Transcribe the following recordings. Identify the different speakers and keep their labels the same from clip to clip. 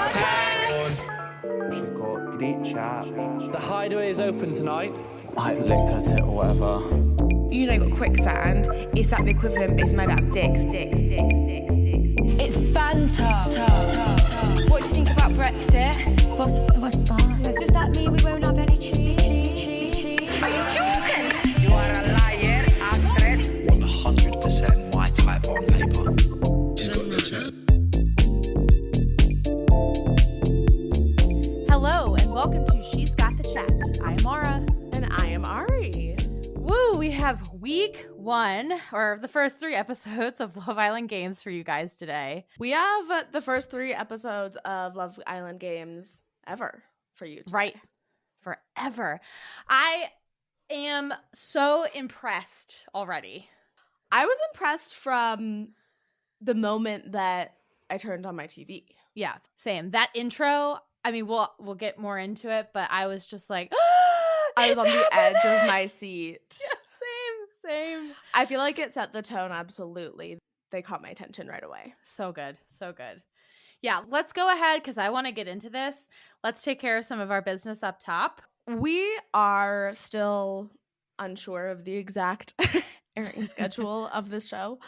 Speaker 1: She's got great chat.
Speaker 2: The hideaway is open tonight.
Speaker 1: I licked her tit or whatever.
Speaker 3: You know, you've got quicksand. It's like the equivalent, but it's made out of dicks.
Speaker 4: It's banter. What do you think about Brexit? What's that? Does that mean we won't have any cheese? Are you joking?
Speaker 5: You are a liar, actress.
Speaker 6: 100% my type on paper.
Speaker 7: She's got no chat.
Speaker 8: Hello and welcome to She's Got the Chat. I am Maura.
Speaker 3: And I am Ari.
Speaker 8: Woo, we have week one, or the first 3 episodes of Love Island Games for you guys today.
Speaker 3: We have the first 3 episodes of Love Island Games ever for you today.
Speaker 8: Right. Forever. I am so impressed already.
Speaker 3: I was impressed from the moment that I turned on my TV.
Speaker 8: Yeah, same. That intro, I mean, we'll get more into it, but I was just like,
Speaker 3: I was on the edge of my seat.
Speaker 8: Yeah, same.
Speaker 3: I feel like it set the tone, absolutely. They caught my attention right away.
Speaker 8: So good. Yeah, let's go ahead because I want to get into this. Let's take care of some of our business up top.
Speaker 3: We are still unsure of the exact airing schedule of this show,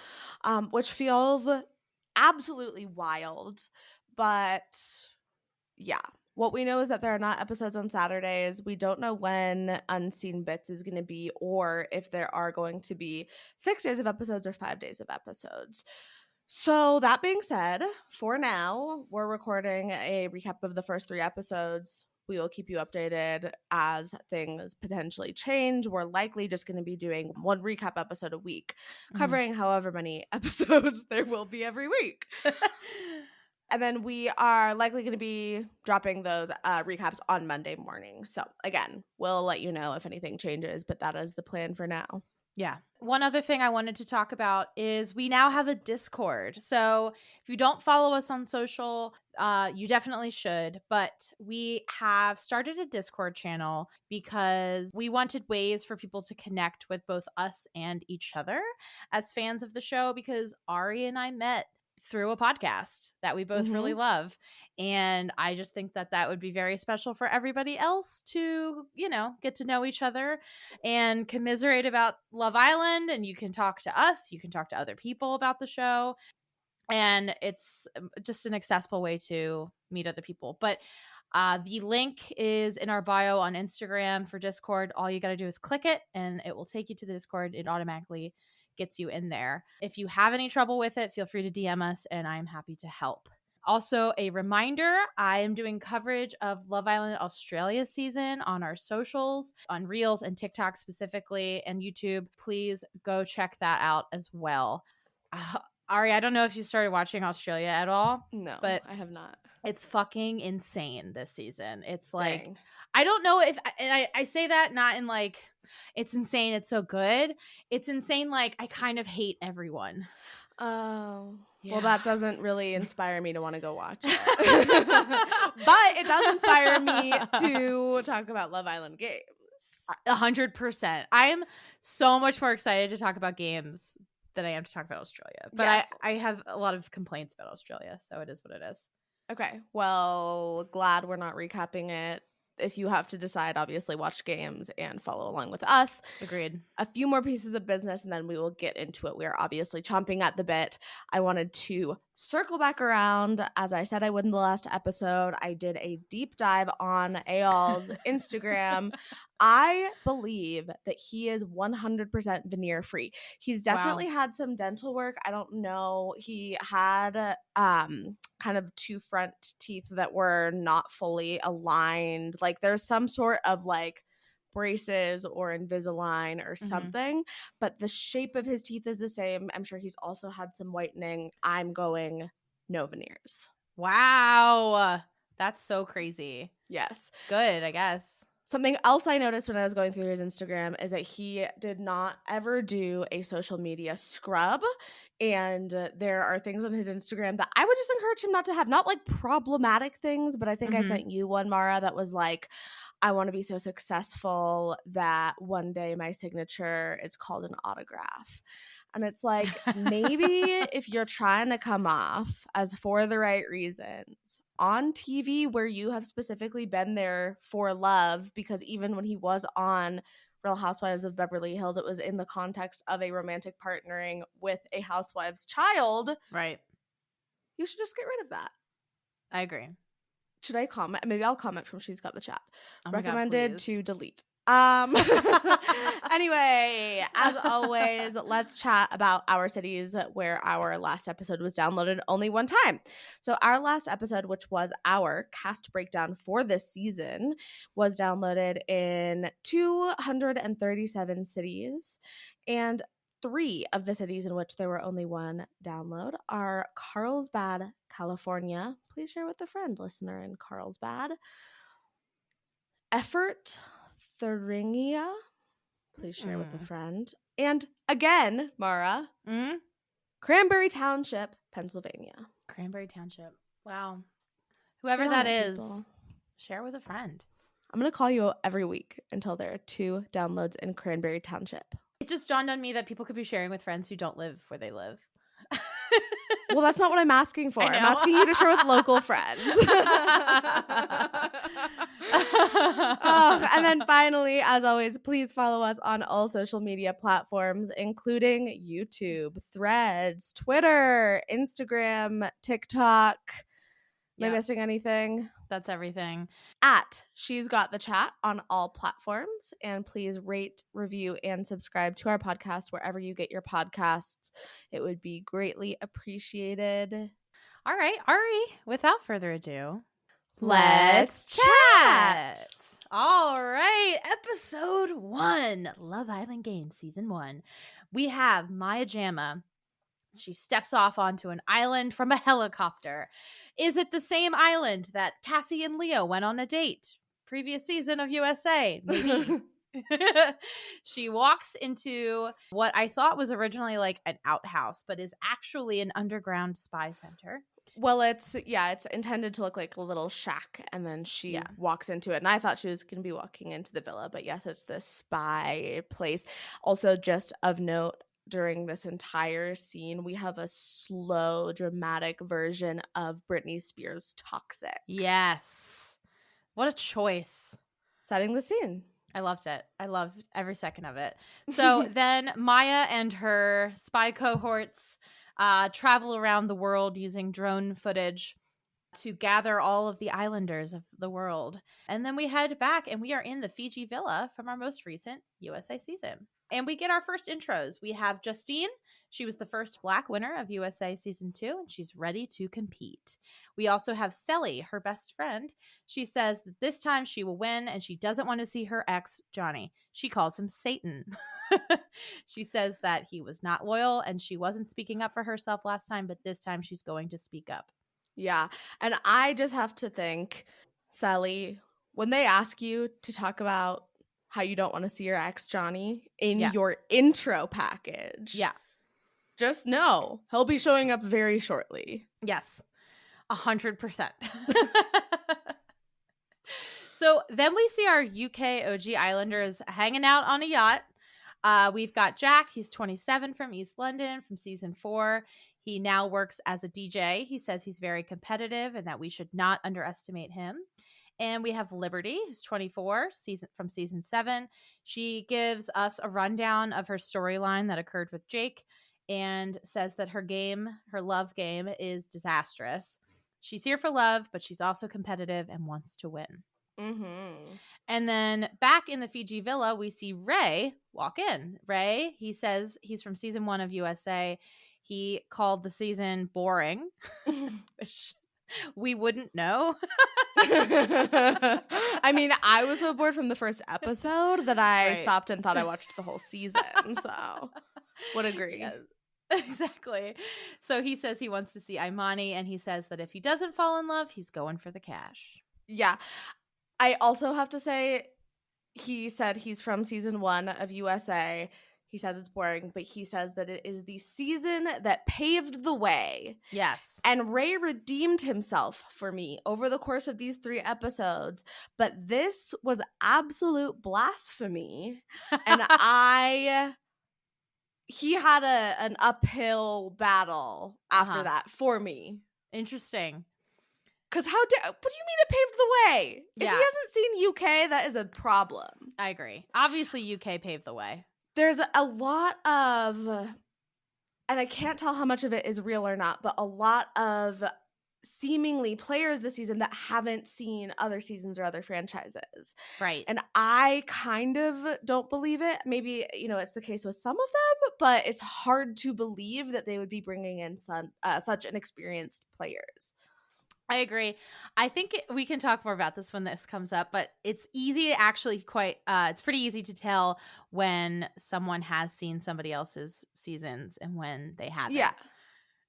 Speaker 3: which feels absolutely wild. But yeah, what we know is that there are not episodes on Saturdays. We don't know when Unseen Bits is going to be, or if there are going to be 6 days of episodes or 5 days of episodes. So that being said, for now, we're recording a recap of the first 3 episodes. We will keep you updated as things potentially change. We're likely just going to be doing 1 recap episode a week, covering however many episodes there will be every week. And then we are likely going to be dropping those recaps on Monday morning. So again, we'll let you know if anything changes, but that is the plan for now.
Speaker 8: Yeah. One other thing I wanted to talk about is we now have a Discord. So if you don't follow us on social, you definitely should. But we have started a Discord channel because we wanted ways for people to connect with both us and each other as fans of the show, because Ari and I met through a podcast that we both really love. And I just think that that would be very special for everybody else to, get to know each other and commiserate about Love Island. And you can talk to us, you can talk to other people about the show. And it's just an accessible way to meet other people. But the link is in our bio on Instagram for Discord. All you got to do is click it and it will take you to the Discord. It automatically gets you in there. If you have any trouble with it, feel free to DM us and I'm happy to help. Also, a reminder, I am doing coverage of Love Island Australia season on our socials, on Reels and TikTok specifically, and YouTube. Please go check that out as well. Ari, I don't know if you started watching Australia at all.
Speaker 3: No,
Speaker 8: but
Speaker 3: I have not.
Speaker 8: It's fucking insane this season. It's like,
Speaker 3: Dang.
Speaker 8: I don't know if, and I say that not in like, it's insane, it's so good. It's insane, like, I kind of hate everyone.
Speaker 3: Oh,
Speaker 8: yeah.
Speaker 3: Well, that doesn't really inspire me to want to go watch it. But it does inspire me to talk about Love Island Games.
Speaker 8: 100%. I am so much more excited to talk about games than I am to talk about Australia. But
Speaker 3: yes.
Speaker 8: I have a lot of complaints about Australia, so it is what it is.
Speaker 3: Okay, well, glad we're not recapping it. If you have to decide, obviously watch games and follow along with us.
Speaker 8: Agreed. A
Speaker 3: few more pieces of business and then we will get into it. We are obviously chomping at the bit. I wanted to circle back around. As I said I would in the last episode, I did a deep dive on Eyal's Instagram. I believe that he is 100% veneer free. He's definitely had some dental work. I don't know. He had kind of 2 front teeth that were not fully aligned. Like there's some sort of like braces or Invisalign or something, but the shape of his teeth is the same. I'm sure he's also had some whitening. I'm going no veneers.
Speaker 8: Wow. That's so crazy.
Speaker 3: Yes.
Speaker 8: Good, I guess.
Speaker 3: Something else I noticed when I was going through his Instagram is that he did not ever do a social media scrub. And there are things on his Instagram that I would just encourage him not to have. Not like problematic things, but I think I sent you one, Maura, that was like, I want to be so successful that one day my signature is called an autograph. And it's like, maybe if you're trying to come off as for the right reasons, on TV where you have specifically been there for love, because even when he was on Real Housewives of Beverly Hills, it was in the context of a romantic partnering with a housewife's child.
Speaker 8: Right.
Speaker 3: You should just get rid of that.
Speaker 8: I agree.
Speaker 3: Should I comment? Maybe I'll comment from She's Got the Chat.
Speaker 8: Oh my God,
Speaker 3: Recommended
Speaker 8: please.
Speaker 3: to delete. Anyway, as always, let's chat about our cities where our last episode was downloaded only one time. So our last episode, which was our cast breakdown for this season, was downloaded in 237 cities, and 3 of the cities in which there were only one download are Carlsbad, California. Please share with a friend, listener in Carlsbad. Effort, Thuringia. Please share with a friend. And again, Maura, Cranberry Township, Pennsylvania.
Speaker 8: Cranberry Township. Wow. Whoever
Speaker 3: Get on
Speaker 8: that
Speaker 3: it,
Speaker 8: is,
Speaker 3: people.
Speaker 8: share with a friend.
Speaker 3: I'm going to call you every week until there are 2 downloads in Cranberry Township.
Speaker 8: It just dawned on me that people could be sharing with friends who don't live where they live.
Speaker 3: Well, that's not what I'm asking for.
Speaker 8: I know.
Speaker 3: I'm asking you to share with local friends. And then finally, as always, please follow us on all social media platforms, including YouTube, Threads, Twitter, Instagram, TikTok. Am I missing anything?
Speaker 8: That's everything.
Speaker 3: At She's Got the Chat on all platforms. And please rate, review, and subscribe to our podcast wherever you get your podcasts. It would be greatly appreciated.
Speaker 8: All right, Ari, without further ado,
Speaker 3: Let's chat.
Speaker 8: All right, episode 1, Love Island Games, season 1. We have Maya Jama. She steps off onto an island from a helicopter. Is it the same island that Cassie and Leo went on a date? Previous season of USA, maybe. She walks into what I thought was originally like an outhouse, but is actually an underground spy center.
Speaker 3: Well, it's intended to look like a little shack, and then she walks into it. And I thought she was going to be walking into the villa, but yes, it's this spy place. Also, just of note, during this entire scene, we have a slow, dramatic version of Britney Spears' Toxic.
Speaker 8: Yes. What a choice.
Speaker 3: Setting the scene.
Speaker 8: I loved it. I loved every second of it. So then Maya and her spy cohorts travel around the world using drone footage to gather all of the islanders of the world. And then we head back and we are in the Fiji villa from our most recent USA season. And we get our first intros. We have Justine. She was the first Black winner of USA Season 2, and she's ready to compete. We also have Cely, her best friend. She says that this time she will win, and she doesn't want to see her ex, Johnny. She calls him Satan. She says that he was not loyal, and she wasn't speaking up for herself last time, but this time she's going to speak up.
Speaker 3: Yeah, and I just have to think, Cely, when they ask you to talk about how you don't want to see your ex Johnny in your intro package.
Speaker 8: Yeah.
Speaker 3: Just know he'll be showing up very shortly.
Speaker 8: Yes. 100%. So then we see our UK OG Islanders hanging out on a yacht. We've got Jack. He's 27 from East London from season 4. He now works as a DJ. He says he's very competitive and that we should not underestimate him. And we have Liberty, who's 24, from season 7. She gives us a rundown of her storyline that occurred with Jake and says that her love game, is disastrous. She's here for love, but she's also competitive and wants to win.
Speaker 3: Mm-hmm.
Speaker 8: And then back in the Fiji villa, we see Ray walk in. Ray, he says he's from season 1 of USA. He called the season boring, which we wouldn't know.
Speaker 3: I mean, I was so bored from the first episode that I stopped and thought I watched the whole season. So would agree.
Speaker 8: Yes, exactly. So he says he wants to see Imani, and he says that if he doesn't fall in love, he's going for the cash.
Speaker 3: Yeah. I also have to say, he said he's from season 1 of USA. He says it's boring, but he says that it is the season that paved the way.
Speaker 8: Yes.
Speaker 3: And Ray redeemed himself for me over the course of these 3 episodes. But this was absolute blasphemy. And he had an uphill battle after that for me.
Speaker 8: Interesting.
Speaker 3: Because what do you mean it paved the way? If
Speaker 8: Yeah.
Speaker 3: he hasn't seen UK, that is a problem.
Speaker 8: I agree. Obviously, UK paved the way.
Speaker 3: There's a lot of, and I can't tell how much of it is real or not, but a lot of seemingly players this season that haven't seen other seasons or other franchises.
Speaker 8: Right.
Speaker 3: And I kind of don't believe it. Maybe, it's the case with some of them, but it's hard to believe that they would be bringing in such inexperienced players.
Speaker 8: I agree. I think we can talk more about this when this comes up, but it's easy to actually it's pretty easy to tell when someone has seen somebody else's seasons and when they haven't.
Speaker 3: Yeah.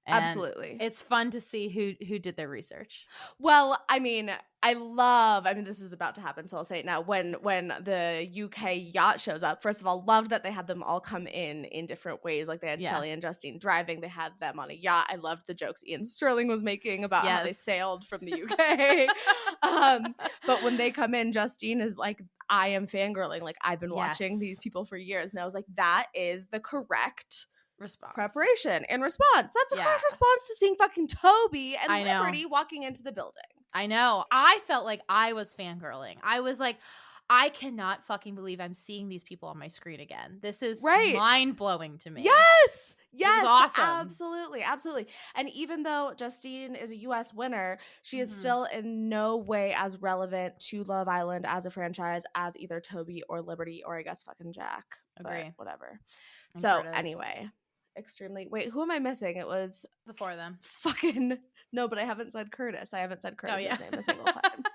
Speaker 8: And
Speaker 3: absolutely.
Speaker 8: It's fun to see who did their research.
Speaker 3: Well, this is about to happen, so I'll say it now. When the UK yacht shows up, first of all, loved that they had them all come in different ways. Like they had Cely and Justine driving, they had them on a yacht. I loved the jokes Ian Sterling was making about how they sailed from the UK. But when they come in, Justine is like, I am fangirling. Like, I've been watching these people for years. And I was like, that is the correct
Speaker 8: response.
Speaker 3: Preparation and response. That's a correct response to seeing fucking Toby and Liberty walking into the building.
Speaker 8: I know. I felt like I was fangirling. I was like, I cannot fucking believe I'm seeing these people on my screen again. This is mind-blowing to me.
Speaker 3: Yes.
Speaker 8: It was awesome.
Speaker 3: Absolutely. And even though Justine is a US winner, she is still in no way as relevant to Love Island as a franchise as either Toby or Liberty or I guess fucking Jack.
Speaker 8: Agree.
Speaker 3: But whatever.
Speaker 8: And
Speaker 3: so
Speaker 8: Curtis.
Speaker 3: Anyway. Wait, who am I missing? It was
Speaker 8: the four of them.
Speaker 3: Fucking no, but I haven't said Curtis. I haven't said Curtis' name a single time.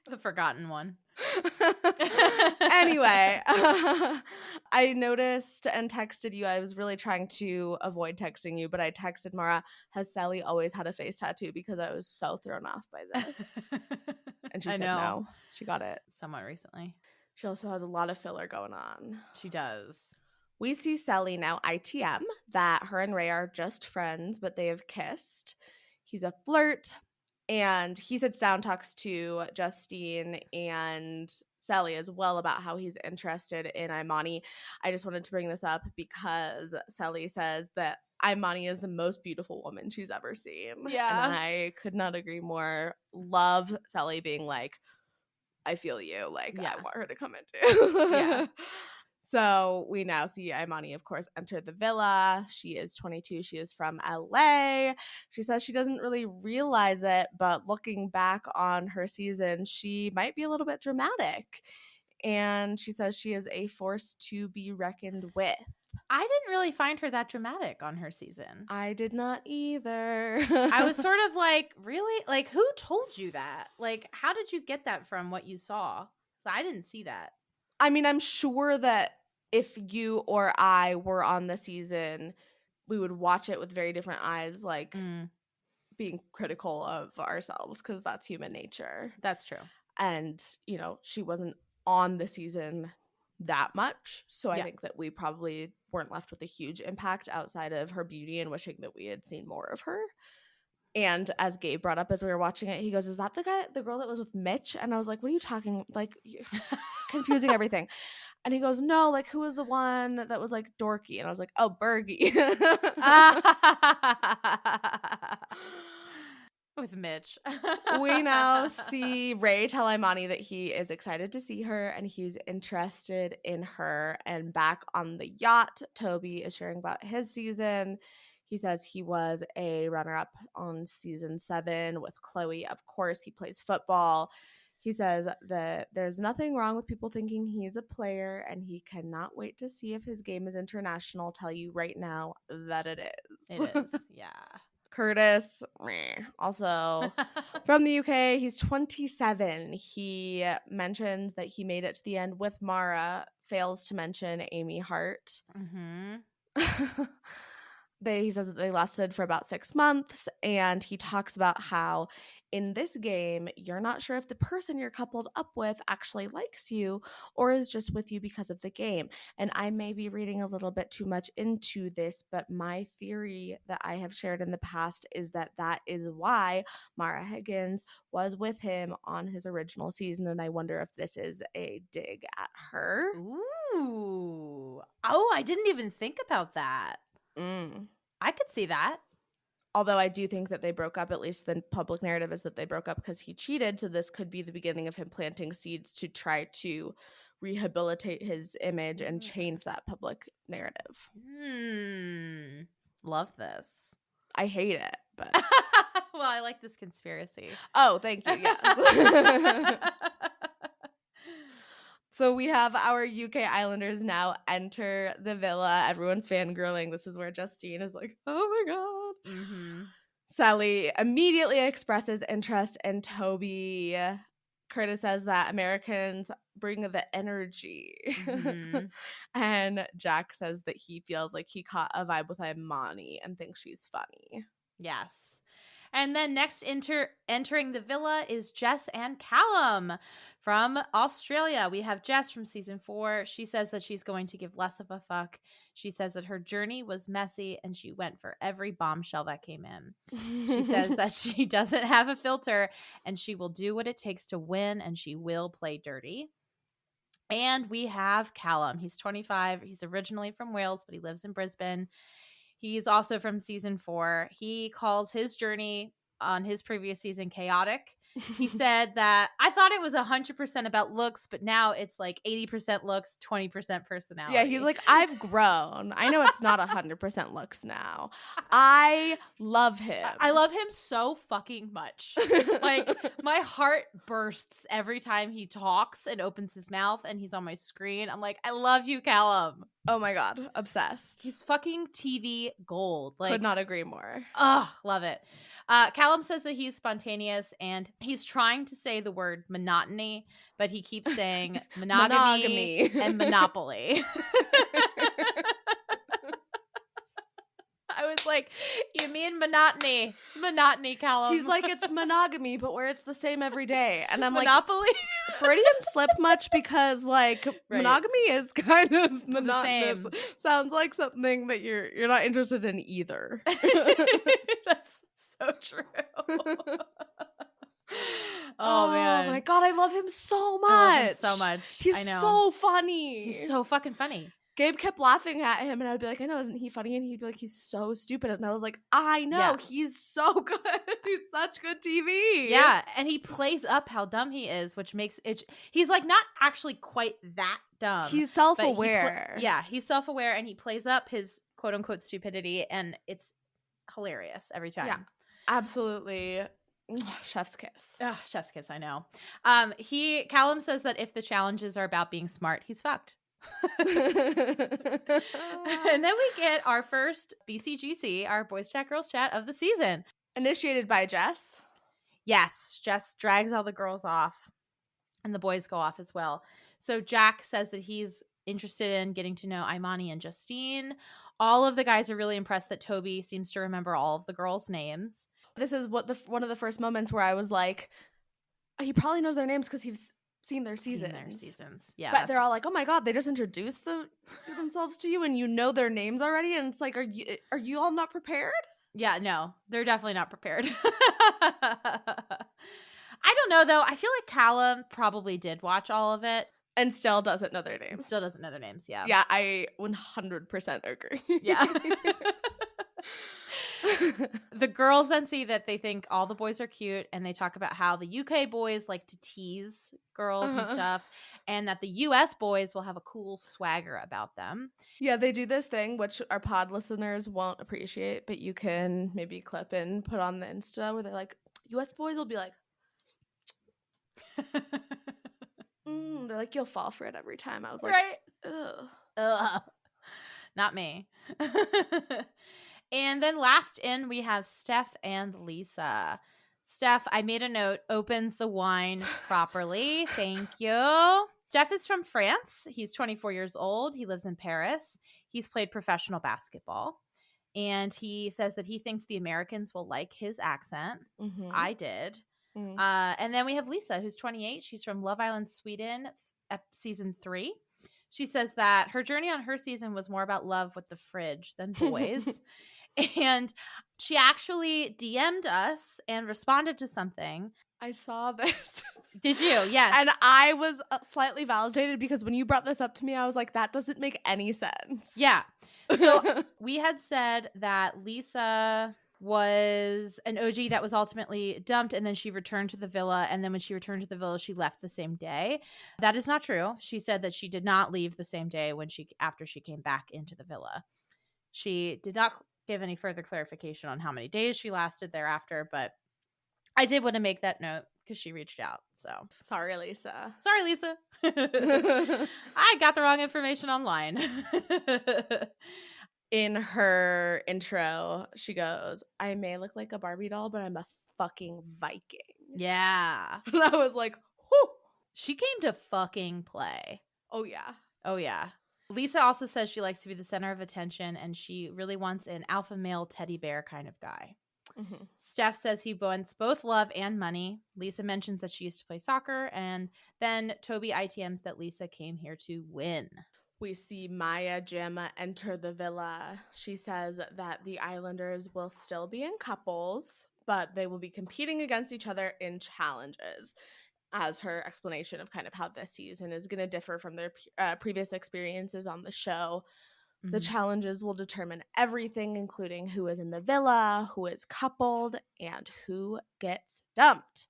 Speaker 8: The forgotten one.
Speaker 3: Anyway, I noticed and texted you. I was really trying to avoid texting you, but I texted Maura, has Cely always had a face tattoo? Because I was so thrown off by this. And she said no. She got it
Speaker 8: somewhat recently.
Speaker 3: She also has a lot of filler going on.
Speaker 8: She does.
Speaker 3: We see Cely now ITM that her and Ray are just friends, but they have kissed. He's a flirt, and he sits down, talks to Justine and Cely as well about how he's interested in Imani. I just wanted to bring this up because Cely says that Imani is the most beautiful woman she's ever seen.
Speaker 8: Yeah.
Speaker 3: And I could not agree more. Love Cely being like, I feel you. Like, I want her to come into.
Speaker 8: Yeah.
Speaker 3: So we now see Imani, of course, enter the villa. She is 22. She is from LA. She says she doesn't really realize it, but looking back on her season, she might be a little bit dramatic. And she says she is a force to be reckoned with.
Speaker 8: I didn't really find her that dramatic on her season.
Speaker 3: I did not either.
Speaker 8: I was sort of like, really? Like, who told you that? Like, how did you get that from what you saw? I didn't see that.
Speaker 3: I mean, I'm sure that if you or I were on the season, we would watch it with very different eyes, like being critical of ourselves, because that's human nature.
Speaker 8: That's true.
Speaker 3: And, she wasn't on the season that much. So I think that we probably weren't left with a huge impact outside of her beauty and wishing that we had seen more of her. And as Gabe brought up as we were watching it, he goes, is that the girl that was with Mitch? And I was like, what are you talking? Like, you're confusing everything. And he goes, no, like, who was the one that was like dorky? And I was like, oh, Bergie.
Speaker 8: With Mitch.
Speaker 3: We now see Ray tell Imani that he is excited to see her and he's interested in her. And back on the yacht, Toby is sharing about his season. He says he was a runner-up on season 7 with Chloe. Of course, he plays football. He says that there's nothing wrong with people thinking he's a player, and he cannot wait to see if his game is international. I'll tell you right now that it is.
Speaker 8: It is, yeah.
Speaker 3: Curtis, also from the UK. He's 27. He mentions that he made it to the end with Maura, fails to mention Amy Hart.
Speaker 8: Mm-hmm.
Speaker 3: He says that they lasted for about 6 months, and he talks about how in this game, you're not sure if the person you're coupled up with actually likes you or is just with you because of the game. And I may be reading a little bit too much into this, but my theory that I have shared in the past is that that is why Maura Higgins was with him on his original season, and I wonder if this is a dig at her.
Speaker 8: Ooh. Oh, I didn't even think about that. I could see that.
Speaker 3: Although I do think that they broke up, at least the public narrative is that they broke up because he cheated. So this could be the beginning of him planting seeds to try to rehabilitate his image and change that public narrative.
Speaker 8: Love this.
Speaker 3: I hate it, but
Speaker 8: well, I like this conspiracy.
Speaker 3: oh, thank you. Yes. So we have our UK Islanders now enter the villa. Everyone's fangirling. This is where Justine is like, oh my God.
Speaker 8: Mm-hmm.
Speaker 3: Sally immediately expresses interest in Toby. Curtis says that Americans bring the energy.
Speaker 8: Mm-hmm.
Speaker 3: And Jack says that he feels like he caught a vibe with Imani and thinks she's funny.
Speaker 8: Yes. And then next entering the villa is Jess and Callum from Australia. We have Jess from season 4. She says that she's going to give less of a fuck. She says that her journey was messy and she went for every bombshell that came in. She says that she doesn't have a filter and she will do what it takes to win and she will play dirty. And we have Callum. He's 25. He's originally from Wales, but he lives in Brisbane. He's also from season 4. He calls his journey on his previous season chaotic. He said that I thought it was 100% about looks, but now it's like 80% looks, 20% personality.
Speaker 3: Yeah, he's like, I've grown. I know it's not 100% looks now. I love him.
Speaker 8: I love him so fucking much. Like, my heart bursts every time he talks and opens his mouth and he's on my screen. I'm like, I love you, Callum.
Speaker 3: Oh my God, obsessed.
Speaker 8: He's fucking TV gold. Like,
Speaker 3: could not agree more.
Speaker 8: Oh, love it. Callum says that he's spontaneous and he's trying to say the word monotony, but he keeps saying monogamy. And monopoly. I was like, you mean monotony? It's monotony, Callum.
Speaker 3: He's like, it's monogamy, but where it's the same every day. And I'm
Speaker 8: monopoly?
Speaker 3: like, Freudian slip much because like monogamy is kind of monotonous. Sounds like something that you're not interested in either.
Speaker 8: That's so true. Oh man.
Speaker 3: My God, I love him so much.
Speaker 8: I love him so much.
Speaker 3: He's
Speaker 8: I know.
Speaker 3: so funny.
Speaker 8: He's so fucking funny.
Speaker 3: Gabe kept laughing at him, and I'd be like, I know, isn't he funny? And he'd be like, he's so stupid. And I was like, I know, he's so good. He's such good TV.
Speaker 8: Yeah, and he plays up how dumb he is, which makes it, he's like not actually quite that dumb.
Speaker 3: He's self-aware.
Speaker 8: He's self-aware, and he plays up his quote-unquote stupidity, and it's hilarious every time.
Speaker 3: Yeah, absolutely. Chef's kiss.
Speaker 8: Oh, chef's kiss, I know. Callum says that if the challenges are about being smart, he's fucked. And then we get our first BCGC, our Boys Chat Girls Chat of the season.
Speaker 3: Initiated by Jess.
Speaker 8: Yes, Jess drags all the girls off and the boys go off as well. So Jack says that he's interested in getting to know Imani and Justine. All of the guys are really impressed that Toby seems to remember all of the girls' names.
Speaker 3: This is one of the first moments where I was like, he probably knows their names because he's seen their seasons. Yeah, but they're all like, oh my God, they just introduced themselves to you and you know their names already, and it's like, are you all not prepared?
Speaker 8: Yeah, no, they're definitely not prepared. I don't know though. I feel like Callum probably did watch all of it
Speaker 3: and still doesn't know their names.
Speaker 8: Yeah.
Speaker 3: Yeah, I 100% agree.
Speaker 8: Yeah. The girls then see that they think all the boys are cute, and they talk about how the UK boys like to tease girls and stuff, and that the US boys will have a cool swagger about them.
Speaker 3: Yeah, they do this thing, which our pod listeners won't appreciate, but you can maybe clip and put on the Insta, where they're like, US boys will be like, they're like, you'll fall for it every time. I was like,
Speaker 8: right? Ugh. Not me. And then last in, we have Steph and Lisa. Steph, I made a note, opens the wine properly. Thank you. Steph is from France. He's 24 years old. He lives in Paris. He's played professional basketball. And he says that he thinks the Americans will like his accent. Mm-hmm. I did. Mm-hmm. And then we have Lisa, who's 28. She's from Love Island, Sweden, season 3. She says that her journey on her season was more about love with the fridge than boys. And she actually DM'd us and responded to something.
Speaker 3: I saw this.
Speaker 8: Did you? Yes.
Speaker 3: And I was slightly validated because when you brought this up to me, I was like, that doesn't make any sense.
Speaker 8: Yeah. So we had said that Lisa was an OG that was ultimately dumped, and then she returned to the villa, and then when she returned to the villa, she left the same day. That is not true. She said that she did not leave the same day after she came back into the villa. She did not give any further clarification on how many days she lasted thereafter, but I did want to make that note because she reached out. So
Speaker 3: Sorry, Lisa.
Speaker 8: sorry, Lisa. I got the wrong information online.
Speaker 3: In her intro, she goes, I may look like a Barbie doll, but I'm a fucking Viking.
Speaker 8: Yeah.
Speaker 3: And I was like, whew.
Speaker 8: She came to fucking play.
Speaker 3: Oh, yeah.
Speaker 8: Oh, yeah. Lisa also says she likes to be the center of attention, and she really wants an alpha male teddy bear kind of guy.
Speaker 3: Mm-hmm.
Speaker 8: Steph says he wants both love and money. Lisa mentions that she used to play soccer, and then Toby ITMs that Lisa came here to win.
Speaker 3: We see Maya Gemma enter the villa. She says that the Islanders will still be in couples, but they will be competing against each other in challenges, as her explanation of kind of how this season is going to differ from their previous experiences on the show.
Speaker 8: Mm-hmm.
Speaker 3: The challenges will determine everything, including who is in the villa, who is coupled, and who gets dumped.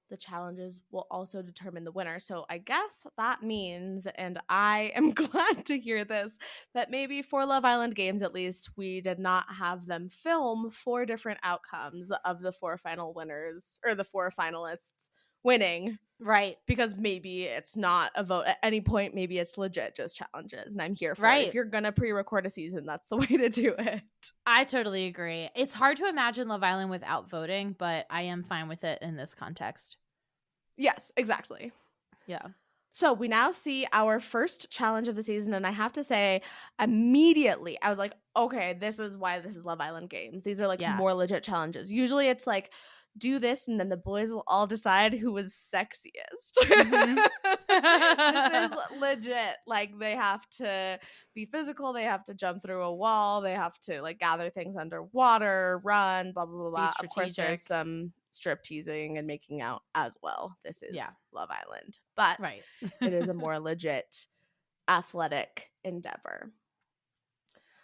Speaker 3: The challenges will also determine the winner. So I guess that means, and I am glad to hear this, that maybe for Love Island Games at least, we did not have them film 4 different outcomes of the 4 final winners, or the 4 finalists winning.
Speaker 8: Right.
Speaker 3: Because maybe it's not a vote at any point. Maybe it's legit just challenges, and I'm here for it. If you're going to pre-record a season, that's the way to do it.
Speaker 8: I totally agree. It's hard to imagine Love Island without voting, but I am fine with it in this context.
Speaker 3: Yes, exactly.
Speaker 8: Yeah.
Speaker 3: So we now see our first challenge of the season, and I have to say, immediately, I was like, okay, this is why this is Love Island Games. These are, like, more legit challenges. Usually it's like, do this, and then the boys will all decide who was sexiest.
Speaker 8: Mm-hmm.
Speaker 3: This is legit. Like, they have to be physical. They have to jump through a wall. They have to, like, gather things underwater, run, blah, blah, blah, blah. Of course, there's some strip teasing and making out as well. This is Love Island. But it is a more legit athletic endeavor.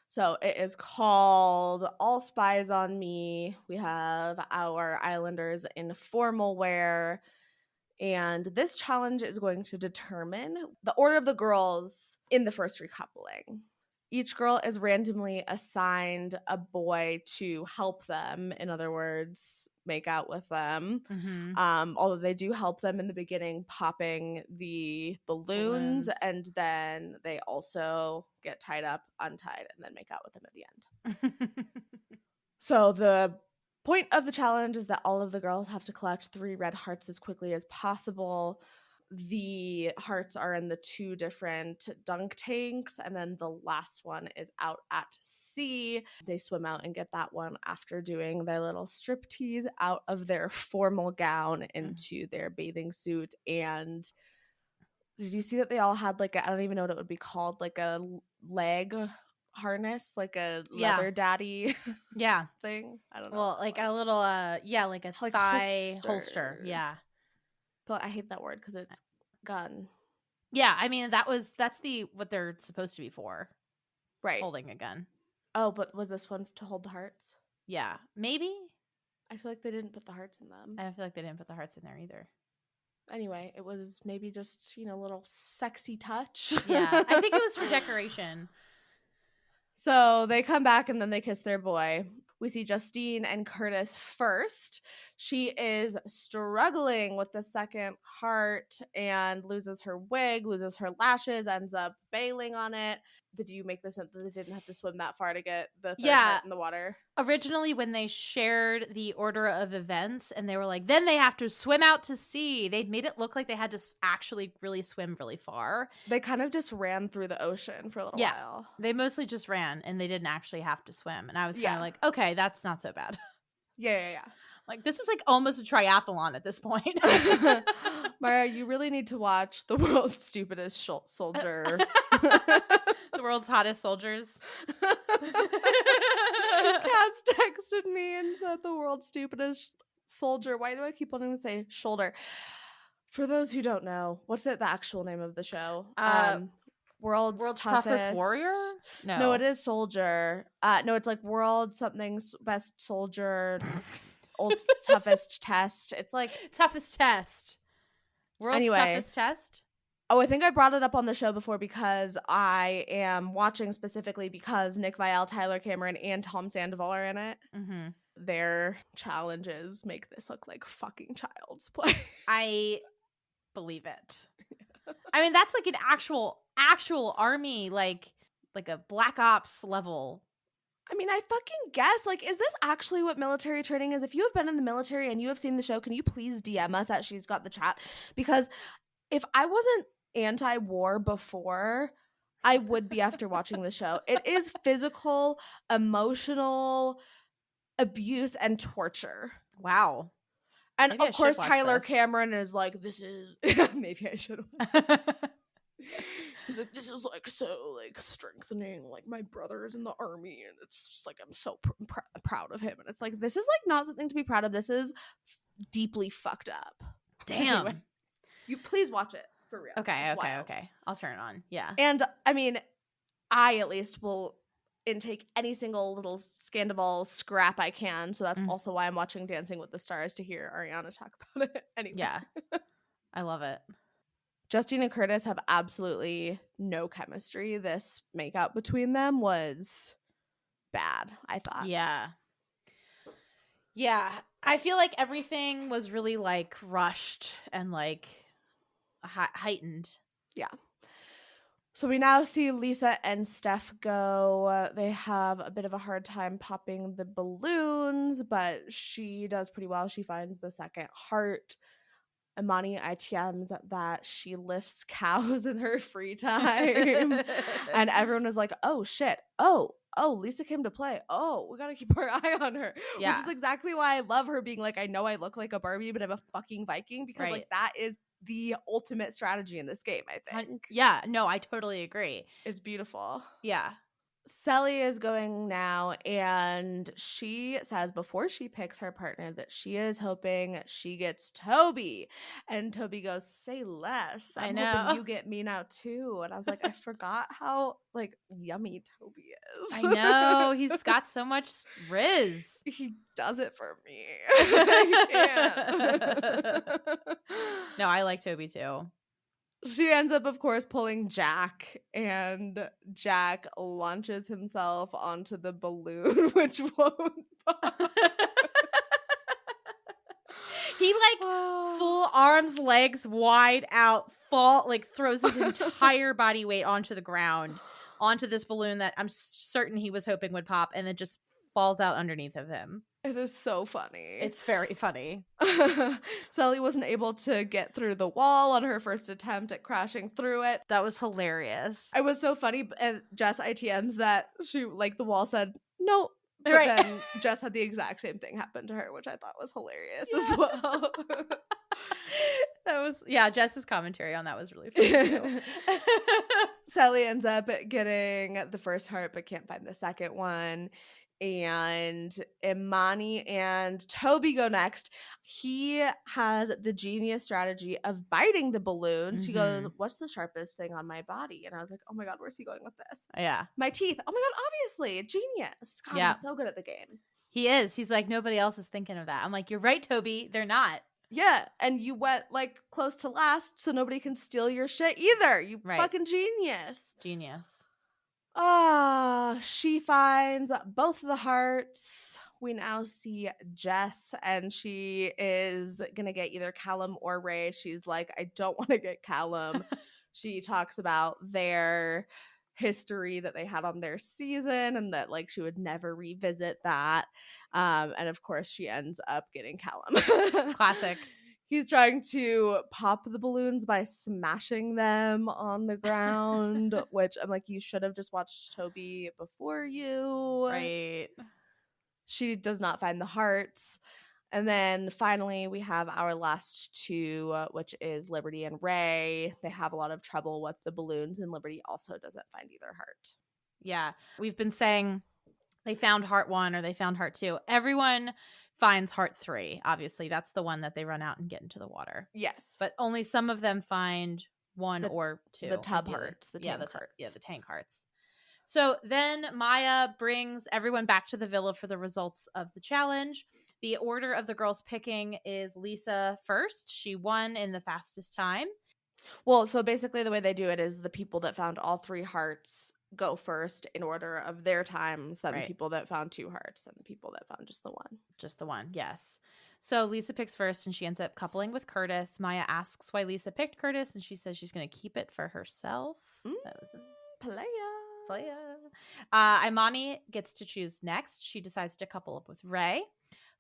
Speaker 3: So it is called All Spies on Me. We have our Islanders in formal wear. And this challenge is going to determine the order of the girls in the first recoupling. Each girl is randomly assigned a boy to help them. In other words, make out with them. Mm-hmm. Although they do help them in the beginning, popping the balloons. And then they also get tied up, untied, and then make out with them at the end. So the point of the challenge is that all of the girls have to collect 3 red hearts as quickly as possible. The hearts are in the 2 different dunk tanks, and then the last one is out at sea. They swim out and get that one after doing their little strip tease out of their formal gown into their bathing suit. And did you see that they all had, like, I don't even know what it would be called, like a leg harness, like a leather daddy thing? I don't know.
Speaker 8: Well, like a little like a
Speaker 3: like
Speaker 8: thigh holster. Yeah.
Speaker 3: But I hate that word because it's gun.
Speaker 8: Yeah, I mean that's what they're supposed to be for.
Speaker 3: Right.
Speaker 8: Holding a gun.
Speaker 3: Oh, but was this one to hold the hearts?
Speaker 8: Yeah. Maybe.
Speaker 3: I feel like they didn't put the hearts in them.
Speaker 8: I don't feel like they didn't put the hearts in there either.
Speaker 3: Anyway, it was maybe just, a little sexy touch.
Speaker 8: Yeah. I think it was for decoration.
Speaker 3: So they come back and then they kiss their boy. We see Justine and Curtis first. She is struggling with the second heart and loses her wig, loses her lashes, ends up bailing on it. Did you make this up that they didn't have to swim that far to get the third heart in the water?
Speaker 8: Originally, when they shared the order of events and they were like, then they have to swim out to sea, they made it look like they had to actually really swim really far.
Speaker 3: They kind of just ran through the ocean for a little while.
Speaker 8: They mostly just ran and they didn't actually have to swim. And I was kind of like, okay, that's not so bad.
Speaker 3: Yeah.
Speaker 8: Like, this is like almost a triathlon at this point.
Speaker 3: Maura, you really need to watch The World's Stupidest Soldier.
Speaker 8: The World's Hottest Soldiers.
Speaker 3: Cass texted me and said The World's Stupidest Soldier. Why do I keep wanting to say shoulder? For those who don't know, what's the actual name of the show? world's
Speaker 8: toughest warrior?
Speaker 3: No, it is soldier. No, it's like world something's best soldier, old toughest test. It's like
Speaker 8: toughest test. World's
Speaker 3: Anyway.
Speaker 8: toughest test?
Speaker 3: Oh, I think I brought it up on the show before because I am watching specifically because Nick Viall, Tyler Cameron, and Tom Sandoval are in it.
Speaker 8: Mm-hmm.
Speaker 3: Their challenges make this look like fucking child's play.
Speaker 8: I believe it. I mean, that's like an actual army, like a Black Ops level.
Speaker 3: I mean, I fucking guess. Like, is this actually what military training is? If you have been in the military and you have seen the show, can you please DM us at She's Got the Chat? Because if I wasn't anti-war before, I would be after watching the show. It is physical, emotional abuse and torture.
Speaker 8: Wow.
Speaker 3: And
Speaker 8: Maybe I
Speaker 3: of course,
Speaker 8: should watch
Speaker 3: Tyler
Speaker 8: this.
Speaker 3: Cameron is like, this is maybe I should. He's like, this is like so like strengthening. Like my brother is in the army, and it's just like I'm so proud of him. And it's like this is like not something to be proud of. This is deeply fucked up.
Speaker 8: Damn.
Speaker 3: Anyway, you please watch it for real.
Speaker 8: Okay.
Speaker 3: It's wild.
Speaker 8: I'll turn it on. Yeah.
Speaker 3: And I mean, I at least will intake any single little Scandival scrap I can. So that's also why I'm watching Dancing with the Stars, to hear Ariana talk about it. Anyway.
Speaker 8: Yeah. I love it.
Speaker 3: Justine and Curtis have absolutely no chemistry. This makeup between them was bad, I thought.
Speaker 8: Yeah. Yeah. I feel like everything was really like rushed and like heightened.
Speaker 3: Yeah. So we now see Lisa and Steph go. They have a bit of a hard time popping the balloons, but she does pretty well. She finds the second heart. Imani ITMs that she lifts cows in her free time. And everyone is like, oh shit. Oh, Lisa came to play. Oh, we gotta keep our eye on her.
Speaker 8: Yeah.
Speaker 3: Which is exactly why I love her being like, I know I look like a Barbie, but I'm a fucking Viking, because like that is the ultimate strategy in this game, I think.
Speaker 8: Yeah, no, I totally agree.
Speaker 3: It's beautiful.
Speaker 8: Yeah.
Speaker 3: Cely is going now, and she says before she picks her partner that she is hoping she gets Toby. And Toby goes, say less. I'm hoping you get me now too. And I was like, I forgot how like yummy Toby is.
Speaker 8: I know. He's got so much riz.
Speaker 3: He does it for me. I can't.
Speaker 8: No, I like Toby too.
Speaker 3: She ends up, of course, pulling Jack, and Jack launches himself onto the balloon, which won't pop.
Speaker 8: He like full arms, legs wide out, throws his entire body weight onto the ground, onto this balloon that I'm certain he was hoping would pop, and then just falls out underneath of him.
Speaker 3: It is so funny.
Speaker 8: It's very funny.
Speaker 3: Cely wasn't able to get through the wall on her first attempt at crashing through it.
Speaker 8: That was hilarious.
Speaker 3: It was so funny. And Jess ITMs that she, like, the wall said, no. But then Jess had the exact same thing happen to her, which I thought was hilarious as well.
Speaker 8: That was, Jess's commentary on that was really funny too.
Speaker 3: Cely ends up getting the first heart, but can't find the second one. And Imani and Toby go next. He has the genius strategy of biting the balloons. He goes, what's the sharpest thing on my body? And I was like, oh my God, where's he going with this?
Speaker 8: Yeah.
Speaker 3: My teeth. Oh my God, obviously. Genius. God, he's so good at the game.
Speaker 8: He is. He's like, nobody else is thinking of that. I'm like, you're right, Toby. They're not.
Speaker 3: Yeah. And you went like close to last, so nobody can steal your shit either. You fucking genius.
Speaker 8: Genius.
Speaker 3: She finds both of the hearts. We now see Jess, and she is gonna get either Callum or Ray. She's like, I don't want to get Callum. She talks about their history that they had on their season, and that like she would never revisit that. And of course she ends up getting Callum.
Speaker 8: Classic.
Speaker 3: He's trying to pop the balloons by smashing them on the ground, which I'm like, you should have just watched Toby before you.
Speaker 8: Right.
Speaker 3: She does not find the hearts. And then finally, we have our last two, which is Liberty and Ray. They have a lot of trouble with the balloons, and Liberty also doesn't find either heart.
Speaker 8: Yeah. We've been saying they found heart 1 or they found heart 2. Everyone finds heart 3. Obviously, that's the one that they run out and get into the water.
Speaker 3: Yes.
Speaker 8: But only some of them find one or two.
Speaker 3: The tub
Speaker 8: ideally.
Speaker 3: hearts, the tank hearts.
Speaker 8: Yeah, the tank hearts. So then Maya brings everyone back to the villa for the results of the challenge. The order of the girls picking is Lisa first. She won in the fastest time.
Speaker 3: Well, so basically the way they do it is the people that found all 3 hearts go first in order of their times, then the people that found 2 hearts, then the people that found just the one.
Speaker 8: Just the one, yes. So Lisa picks first and she ends up coupling with Curtis. Maya asks why Lisa picked Curtis and she says she's going to keep it for herself. That was
Speaker 3: Playa.
Speaker 8: Imani gets to choose next. She decides to couple up with Ray,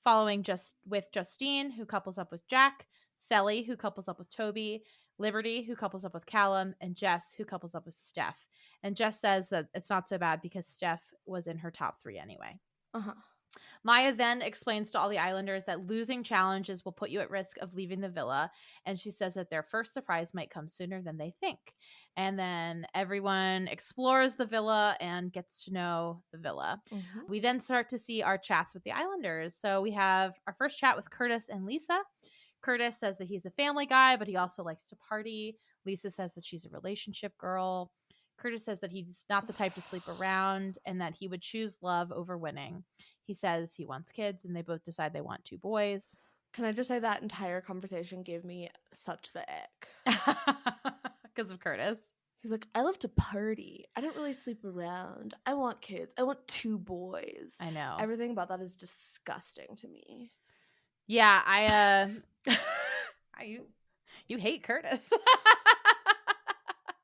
Speaker 8: following with Justine, who couples up with Jack, Cely, who couples up with Toby, Liberty, who couples up with Callum, and Jess, who couples up with Steph. And Jess says that it's not so bad because Steph was in her top 3 anyway. Maya then explains to all the Islanders that losing challenges will put you at risk of leaving the villa. And she says that their first surprise might come sooner than they think. And then everyone explores the villa and gets to know the villa. We then start to see our chats with the Islanders. So we have our first chat with Curtis and Lisa. Curtis says that he's a family guy, but he also likes to party. Lisa says that she's a relationship girl. Curtis says that he's not the type to sleep around and that he would choose love over winning. He says he wants kids, and they both decide they want 2 boys.
Speaker 3: Can I just say that entire conversation gave me such the ick.
Speaker 8: Because of Curtis.
Speaker 3: He's like, I love to party. I don't really sleep around. I want kids. I want 2 boys.
Speaker 8: I know.
Speaker 3: Everything about that is disgusting to me.
Speaker 8: Yeah, you hate Curtis.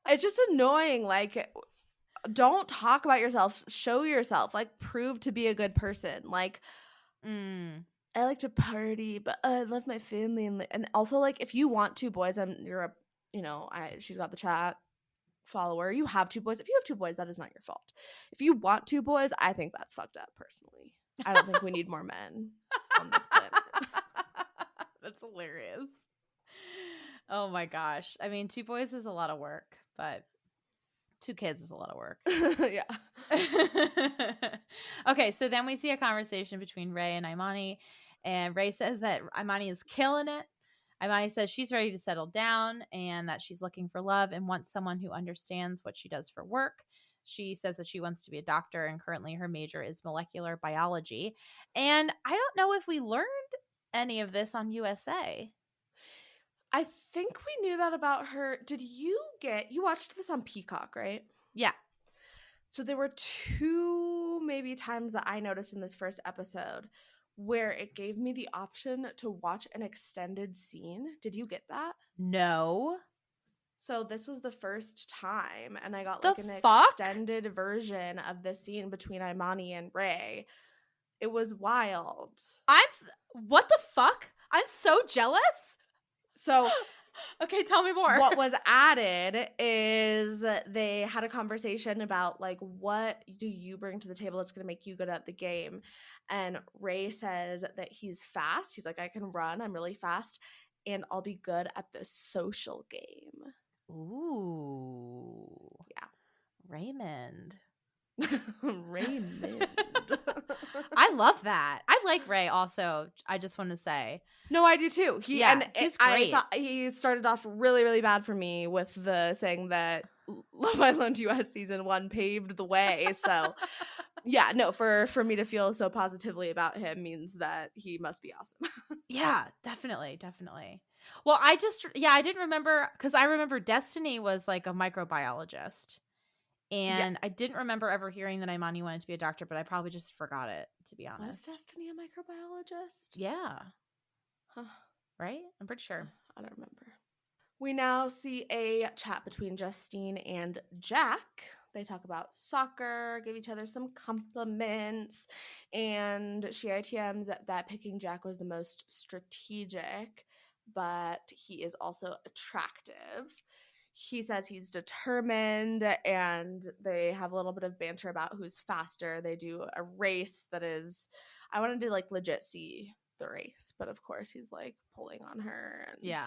Speaker 3: It's just annoying. Like, don't talk about yourself. Show yourself. Like, prove to be a good person. Like, I like to party, but I love my family. And also, like, if you want 2 boys and you're she's got the chat follower. You have 2 boys. If you have 2 boys, that is not your fault. If you want 2 boys, I think that's fucked up, personally. I don't think we need more men on this planet.
Speaker 8: That's hilarious. Oh my gosh. I mean, 2 boys is a lot of work, but 2 kids is a lot of work.
Speaker 3: Yeah.
Speaker 8: Okay, so then we see a conversation between Ray and Imani, and Ray says that Imani is killing it. Imani says she's ready to settle down and that she's looking for love and wants someone who understands what she does for work. She says that she wants to be a doctor, and currently her major is molecular biology. And I don't know if we learned any of this on USA.
Speaker 3: I think we knew that about her. Did you watched this on Peacock, right?
Speaker 8: Yeah.
Speaker 3: So there were 2 maybe times that I noticed in this first episode where it gave me the option to watch an extended scene. Did you get that?
Speaker 8: No.
Speaker 3: So this was the first time, and I got
Speaker 8: The
Speaker 3: like an
Speaker 8: fuck?
Speaker 3: extended version of the scene between Imani and Ray. It was wild.
Speaker 8: What the fuck? I'm so jealous.
Speaker 3: So
Speaker 8: Okay, tell me more.
Speaker 3: what was added is they had a conversation about, like, what do you bring to the table that's going to make you good at the game? And Ray says that he's fast. He's like, I can run. I'm really fast. And I'll be good at the social game.
Speaker 8: Ooh.
Speaker 3: Yeah.
Speaker 8: Raymond.
Speaker 3: Raymond.
Speaker 8: I love that. I like Ray also, I just want to say.
Speaker 3: No, I do too. He's great. I thought he started off really, really bad for me with the saying that Love Island US season 1 paved the way. So yeah, no, for me to feel so positively about him means that he must be awesome.
Speaker 8: Yeah, definitely. Well, I didn't remember, because I remember Destiny was like a microbiologist. And I didn't remember ever hearing that Imani wanted to be a doctor, but I probably just forgot it, to be honest.
Speaker 3: Was Destiny a microbiologist?
Speaker 8: Yeah.
Speaker 3: Huh.
Speaker 8: Right? I'm pretty sure.
Speaker 3: I don't remember. We now see a chat between Justine and Jack. They talk about soccer, give each other some compliments, and she ITMs that picking Jack was the most strategic, but he is also attractive. He says he's determined, and they have a little bit of banter about who's faster. They do a race that is, I wanted to like legit see the race, but of course he's like pulling on her. And yeah.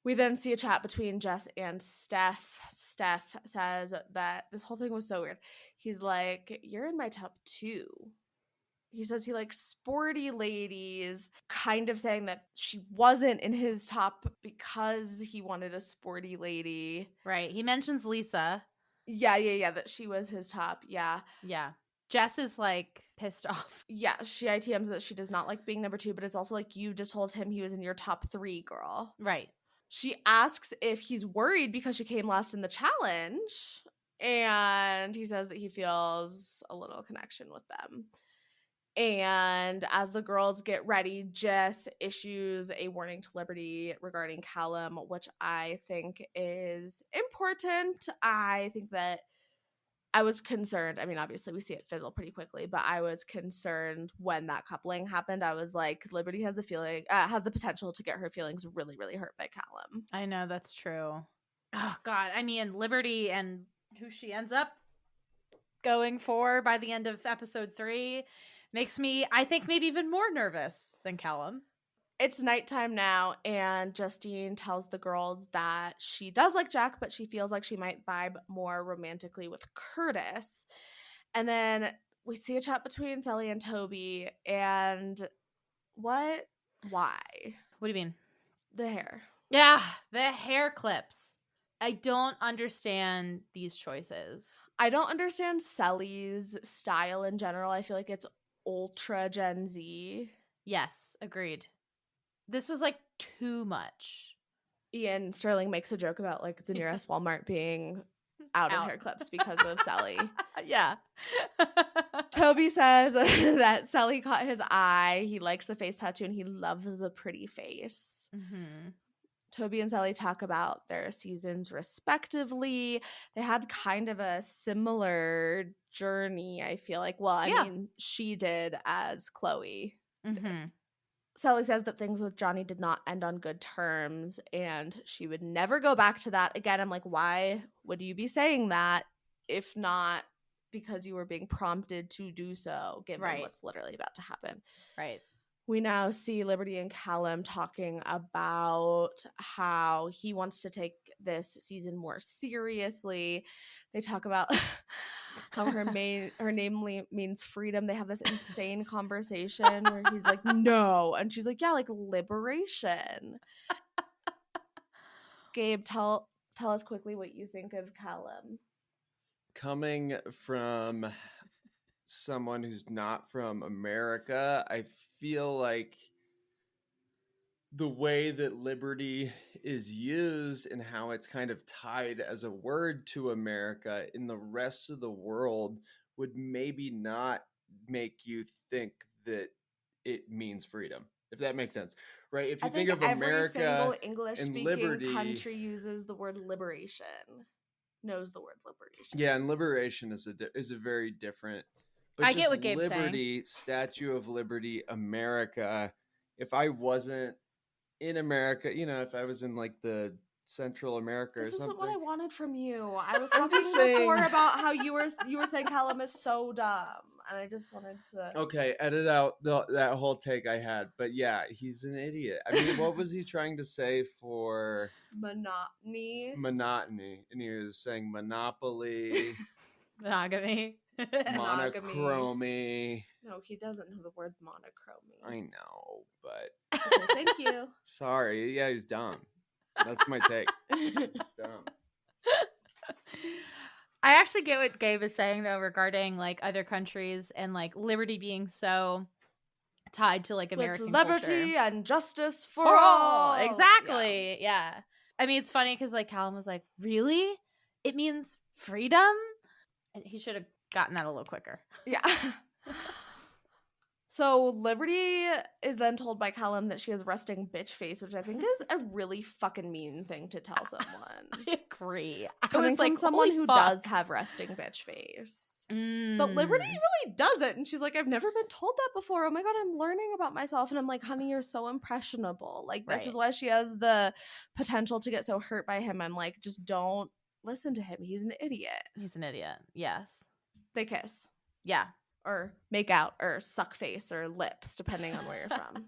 Speaker 3: We then see a chat between Jess and Steph. Steph says that this whole thing was so weird. He's like, you're in my top 2. He says he likes sporty ladies, kind of saying that she wasn't in his top because he wanted a sporty lady.
Speaker 8: Right. He mentions Lisa.
Speaker 3: Yeah, that she was his top. Yeah.
Speaker 8: Jess is like pissed off.
Speaker 3: Yeah, she ITMs that she does not like being number 2, but it's also like, you just told him he was in your top 3, girl.
Speaker 8: Right.
Speaker 3: She asks if he's worried because she came last in the challenge, and he says that he feels a little connection with them. And as the girls get ready, Jess issues a warning to Liberty regarding Callum, which I think is important. I think that I was concerned. I mean, obviously we see it fizzle pretty quickly, but I was concerned when that coupling happened. I was like, Liberty has the potential to get her feelings really, really hurt by Callum.
Speaker 8: I know, that's true. Oh God. I mean, Liberty and who she ends up going for by the end of episode 3 makes me, I think, maybe even more nervous than Callum.
Speaker 3: It's nighttime now, and Justine tells the girls that she does like Jack, but she feels like she might vibe more romantically with Curtis. And then we see a chat between Cely and Toby, and why?
Speaker 8: What do you mean?
Speaker 3: The hair.
Speaker 8: Yeah, the hair clips. I don't understand these choices.
Speaker 3: I don't understand Cely's style in general. I feel like it's ultra Gen Z.
Speaker 8: Yes, agreed. This was like too much.
Speaker 3: Ian Sterling makes a joke about like the nearest Walmart being out of hair clips because of Cely.
Speaker 8: Yeah.
Speaker 3: Toby says that Cely caught his eye. He likes the face tattoo and he loves a pretty face.
Speaker 8: Mm-hmm.
Speaker 3: Toby and Cely talk about their seasons respectively. They had kind of a similar journey, I feel like. Well, I mean, she did as Chloe.
Speaker 8: Mm-hmm.
Speaker 3: Cely says that things with Johnny did not end on good terms and she would never go back to that. Again, I'm like, why would you be saying that if not because you were being prompted to do so, given what's literally about to happen?
Speaker 8: Right.
Speaker 3: We now see Liberty and Callum talking about how he wants to take this season more seriously. They talk about how her name means freedom. They have this insane conversation where he's like, no. And she's like, yeah, like liberation. Gabe, tell us quickly what you think of Callum.
Speaker 7: Coming from someone who's not from America, I feel like the way that liberty is used and how it's kind of tied as a word to America in the rest of the world would maybe not make you think that it means freedom, if that makes sense, right? If you think of America,
Speaker 3: every single English-speaking
Speaker 7: liberty,
Speaker 3: country uses the word liberation, knows the word liberation.
Speaker 7: Yeah, and liberation is a very different. But
Speaker 8: I get what Gabe's
Speaker 7: Liberty, saying. Statue of Liberty, America. If I wasn't in America, you know, if I was in like the Central America or something.
Speaker 3: This isn't what I wanted from you. I was talking before about how you were saying Callum is so dumb, and I just wanted to.
Speaker 7: Okay, edit out that whole take I had. But yeah, he's an idiot. I mean, what was he trying to say for
Speaker 3: monotony?
Speaker 7: Monotony, and he was saying monopoly,
Speaker 8: monogamy.
Speaker 7: Monochromy.
Speaker 3: No, he doesn't know the word monochromy.
Speaker 7: I know, but
Speaker 3: okay, thank you.
Speaker 7: Sorry, yeah, he's dumb. That's my take. Dumb.
Speaker 8: I actually get what Gabe is saying though regarding like other countries and like liberty being so tied to like American
Speaker 3: with liberty
Speaker 8: culture.
Speaker 3: And justice for all.
Speaker 8: Exactly. Yeah. I mean, it's funny because like Callum was like, "Really? It means freedom?" And he should have gotten that a little quicker.
Speaker 3: Yeah. So Liberty is then told by Callum that she has resting bitch face, which I think is a really fucking mean thing to tell someone.
Speaker 8: I agree.
Speaker 3: Coming from someone who does have resting bitch face. But Liberty really doesn't. And she's like, I've never been told that before. Oh my God, I'm learning about myself. And I'm like, honey, you're so impressionable. Like, this is why she has the potential to get so hurt by him. I'm like, just don't listen to him. He's an idiot.
Speaker 8: He's an idiot. Yes.
Speaker 3: They kiss.
Speaker 8: Yeah.
Speaker 3: Or make out or suck face or lips, depending on where you're from.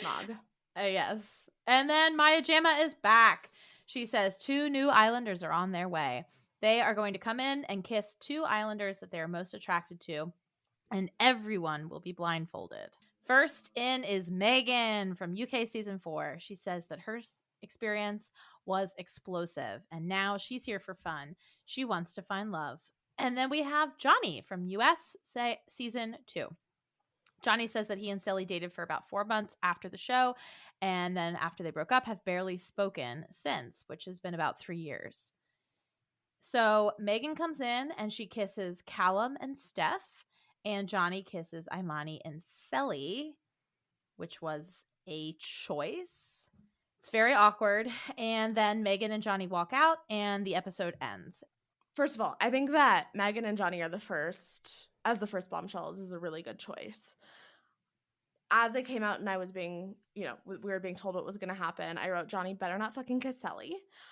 Speaker 3: Snog.
Speaker 8: Yes. And then Maya Jama is back. She says 2 new Islanders are on their way. They are going to come in and kiss 2 Islanders that they are most attracted to. and everyone will be blindfolded. First in is Megan from UK season 4. She says that her experience was explosive, and now she's here for fun. She wants to find love. And then we have Johnny from US season 2. Johnny says that he and Cely dated for about 4 months after the show, and then after they broke up, have barely spoken since, which has been about 3 years. So Megan comes in and she kisses Callum and Steph, and Johnny kisses Imani and Cely, which was a choice. It's very awkward. And then Megan and Johnny walk out and the episode ends.
Speaker 3: First of all, I think that Megan and Johnny are the first bombshells is a really good choice. As they came out and I was being, we were being told what was going to happen, I wrote, Johnny better not fucking kiss Cely.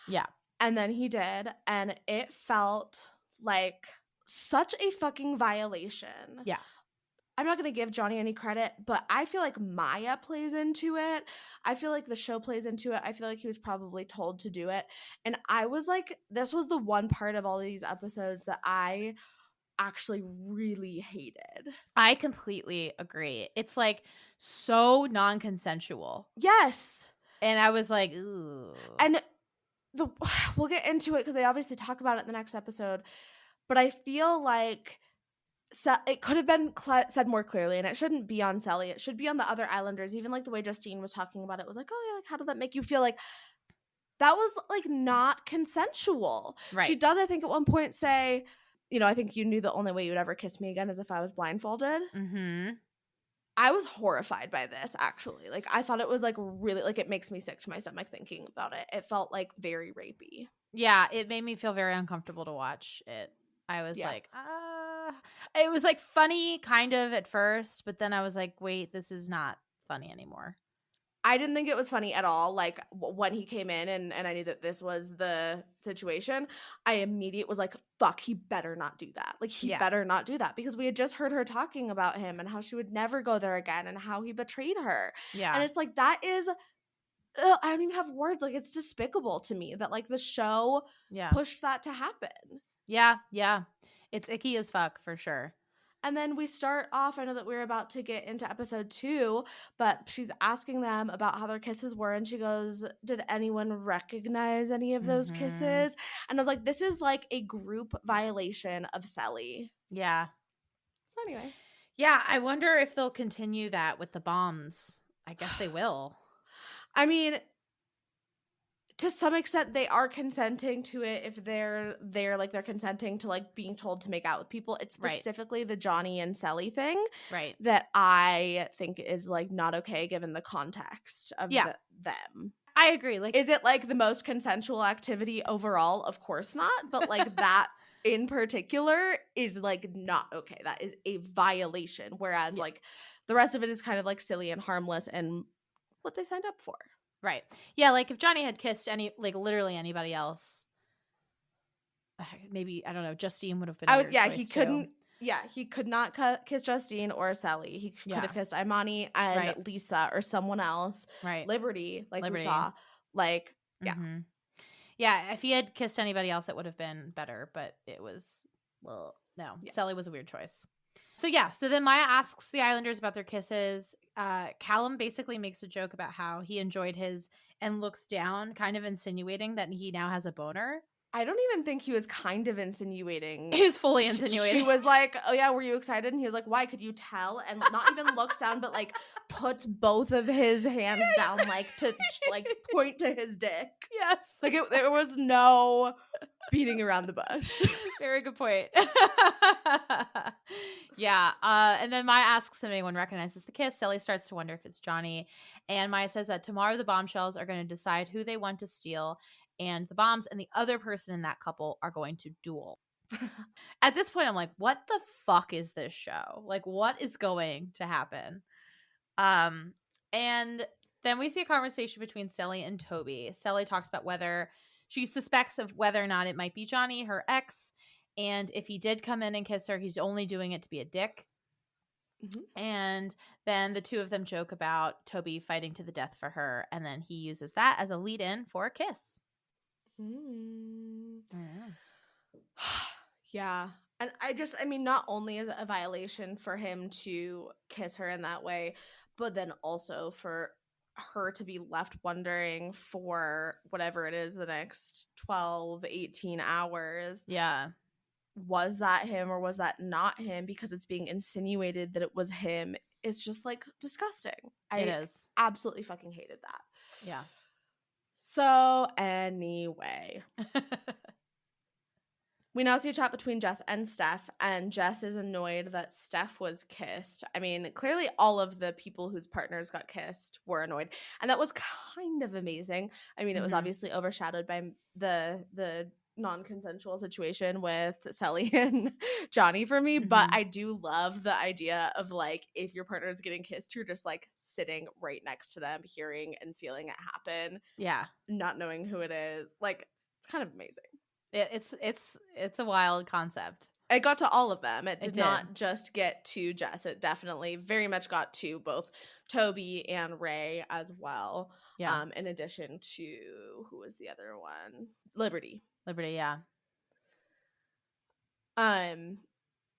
Speaker 8: Yeah.
Speaker 3: And then he did, and it felt like such a fucking violation.
Speaker 8: Yeah.
Speaker 3: I'm not going to give Johnny any credit, but I feel like Maya plays into it. I feel like the show plays into it. I feel like he was probably told to do it. And I was like, this was the one part of all of these episodes that I actually really hated.
Speaker 8: I completely agree. It's like so non-consensual.
Speaker 3: Yes.
Speaker 8: And I was like, ooh.
Speaker 3: And we'll get into it because they obviously talk about it in the next episode. But I feel like it could have been said more clearly, and it shouldn't be on Cely. It should be on the other Islanders. Even like the way Justine was talking about it was like, oh yeah, like how did that make you feel? Like that was like not consensual.
Speaker 8: Right.
Speaker 3: She does, I think, at one point say, I think you knew the only way you would ever kiss me again is if I was blindfolded.
Speaker 8: Mm-hmm.
Speaker 3: I was horrified by this, actually. Like I thought it was like really, like it makes me sick to my stomach thinking about it. It felt like very rapey.
Speaker 8: Yeah, it made me feel very uncomfortable to watch it. I was like, it was like funny kind of at first, but then I was like, wait, this is not funny anymore.
Speaker 3: I didn't think it was funny at all. Like when he came in and I knew that this was the situation, I immediately was like, fuck, he better not do that. Like he better not do that, because we had just heard her talking about him and how she would never go there again and how he betrayed her.
Speaker 8: Yeah.
Speaker 3: And it's like, that is, I don't even have words. Like it's despicable to me that like the show pushed that to happen.
Speaker 8: Yeah. Yeah. It's icky as fuck for sure.
Speaker 3: And then we start off, I know that we're about to get into episode 2, but she's asking them about how their kisses were. And she goes, did anyone recognize any of those kisses? And I was like, this is like a group violation of Cely.
Speaker 8: Yeah.
Speaker 3: So anyway.
Speaker 8: Yeah, I wonder if they'll continue that with the bombs. I guess they will.
Speaker 3: I mean, to some extent they are consenting to it if they're like they're consenting to like being told to make out with people. It's specifically the Johnny and Cely thing that I think is like not okay given the context of them.
Speaker 8: I agree. Like,
Speaker 3: is it like the most consensual activity overall? Of course not, but like that in particular is like not okay. That is a violation, whereas like the rest of it is kind of like silly and harmless and what they signed up for.
Speaker 8: Right. Yeah, like if Johnny had kissed literally anybody else, maybe, I don't know, Justine would have been
Speaker 3: he couldn't
Speaker 8: too.
Speaker 3: Yeah, he could not kiss Justine or Cely. He could have kissed Imani and Lisa or someone else.
Speaker 8: Right.
Speaker 3: Liberty, we saw. Like, yeah.
Speaker 8: Mm-hmm. Yeah, if he had kissed anybody else, it would have been better, but it was, no. Yeah. Cely was a weird choice. So then Maya asks the Islanders about their kisses. Callum basically makes a joke about how he enjoyed his and looks down, kind of insinuating that he now has a boner.
Speaker 3: I don't even think he was kind of insinuating.
Speaker 8: He was fully insinuating.
Speaker 3: She was like, oh yeah, were you excited? And he was like, why? Could you tell? And not even looks down, but like puts both of his hands down, like to like point to his dick.
Speaker 8: Yes.
Speaker 3: Like there was no beating around the bush.
Speaker 8: Very good point. Yeah. And then Maya asks if anyone recognizes the kiss. Cely starts to wonder if it's Johnny. And Maya says that tomorrow the bombshells are going to decide who they want to steal. And the bombs and the other person in that couple are going to duel. At this point, I'm like, what the fuck is this show? Like, what is going to happen? And then we see a conversation between Cely and Toby. Cely talks about whether she suspects of whether or not it might be Johnny, her ex. And if he did come in and kiss her, he's only doing it to be a dick. Mm-hmm. And then the two of them joke about Toby fighting to the death for her. And then he uses that as a lead-in for a kiss.
Speaker 3: Yeah. And I mean, not only is it a violation for him to kiss her in that way, but then also for her to be left wondering for whatever it is the next 12, 18 hours.
Speaker 8: Yeah.
Speaker 3: Was that him or was that not him? Because it's being insinuated that it was him. It's just like disgusting.
Speaker 8: It is.
Speaker 3: Absolutely fucking hated that.
Speaker 8: Yeah.
Speaker 3: So anyway, we now see a chat between Jess and Steph, and Jess is annoyed that Steph was kissed. I mean, clearly all of the people whose partners got kissed were annoyed, and that was kind of amazing. I mean, it was obviously overshadowed by the non-consensual situation with Cely and Johnny for me, but I do love the idea of like, if your partner is getting kissed, you're just like sitting right next to them, hearing and feeling it happen.
Speaker 8: Yeah.
Speaker 3: Not knowing who it is. Like, it's kind of amazing.
Speaker 8: It's a wild concept.
Speaker 3: It got to all of them. It did not just get to Jess. It definitely very much got to both Toby and Ray as well.
Speaker 8: Yeah.
Speaker 3: In addition to, who was the other one? Liberty, yeah.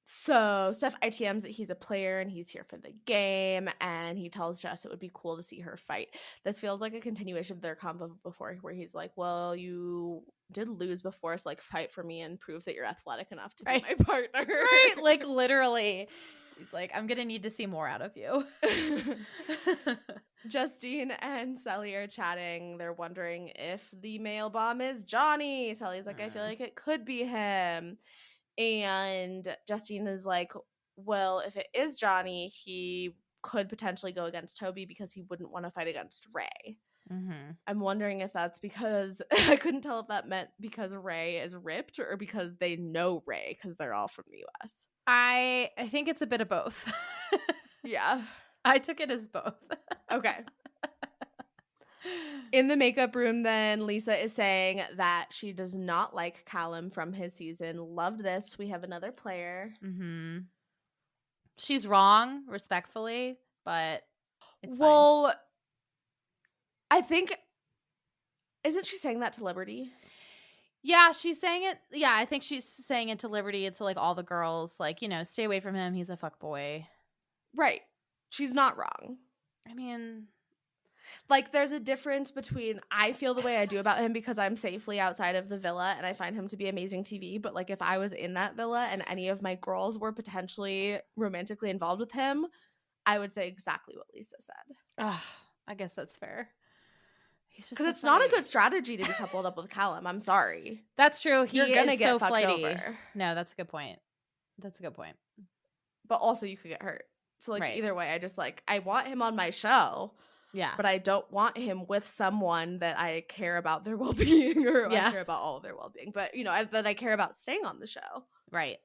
Speaker 3: So Steph ITMs that he's a player and he's here for the game, and he tells Jess it would be cool to see her fight. This feels like a continuation of their convo before, where he's like, well, you did lose before, so like fight for me and prove that you're athletic enough to be my partner.
Speaker 8: Right, like literally. He's like, I'm gonna need to see more out of you.
Speaker 3: Justine and Cely are chatting. They're wondering if the male bomb is Johnny. Cely's like, I feel like it could be him. And Justine is like, well, if it is Johnny, he could potentially go against Toby because he wouldn't want to fight against Ray. I'm wondering if that's because I couldn't tell if that meant because Ray is ripped or because they know Ray because they're all from the US.
Speaker 8: I think it's a bit of both.
Speaker 3: Yeah.
Speaker 8: I took it as both.
Speaker 3: Okay. In the makeup room, then, Lisa is saying that she does not like Callum from his season. Loved this. We have another player.
Speaker 8: She's wrong, respectfully, but it's
Speaker 3: fine. I think, isn't she saying that to Liberty?
Speaker 8: Yeah, she's saying it. Yeah, I think she's saying it to Liberty. It's to like all the girls, like, you know, stay away from him. He's a fuckboy.
Speaker 3: Right. She's not wrong.
Speaker 8: I mean,
Speaker 3: like, there's a difference between I feel the way I do about him because I'm safely outside of the villa and I find him to be amazing TV. But like, if I was in that villa and any of my girls were potentially romantically involved with him, I would say exactly what Lisa said.
Speaker 8: I guess that's fair.
Speaker 3: Because it's not a good strategy to be coupled up with Callum. I'm sorry.
Speaker 8: That's true. You're gonna get so
Speaker 3: fucked
Speaker 8: flighty.
Speaker 3: over.
Speaker 8: No, that's a good point.
Speaker 3: But also, you could get hurt. So like, either way, I just like, I want him on my show.
Speaker 8: Yeah.
Speaker 3: But I don't want him with someone that I care about their well-being or I care about all of their well-being. But, you know, that I care about staying on the show.
Speaker 8: Right.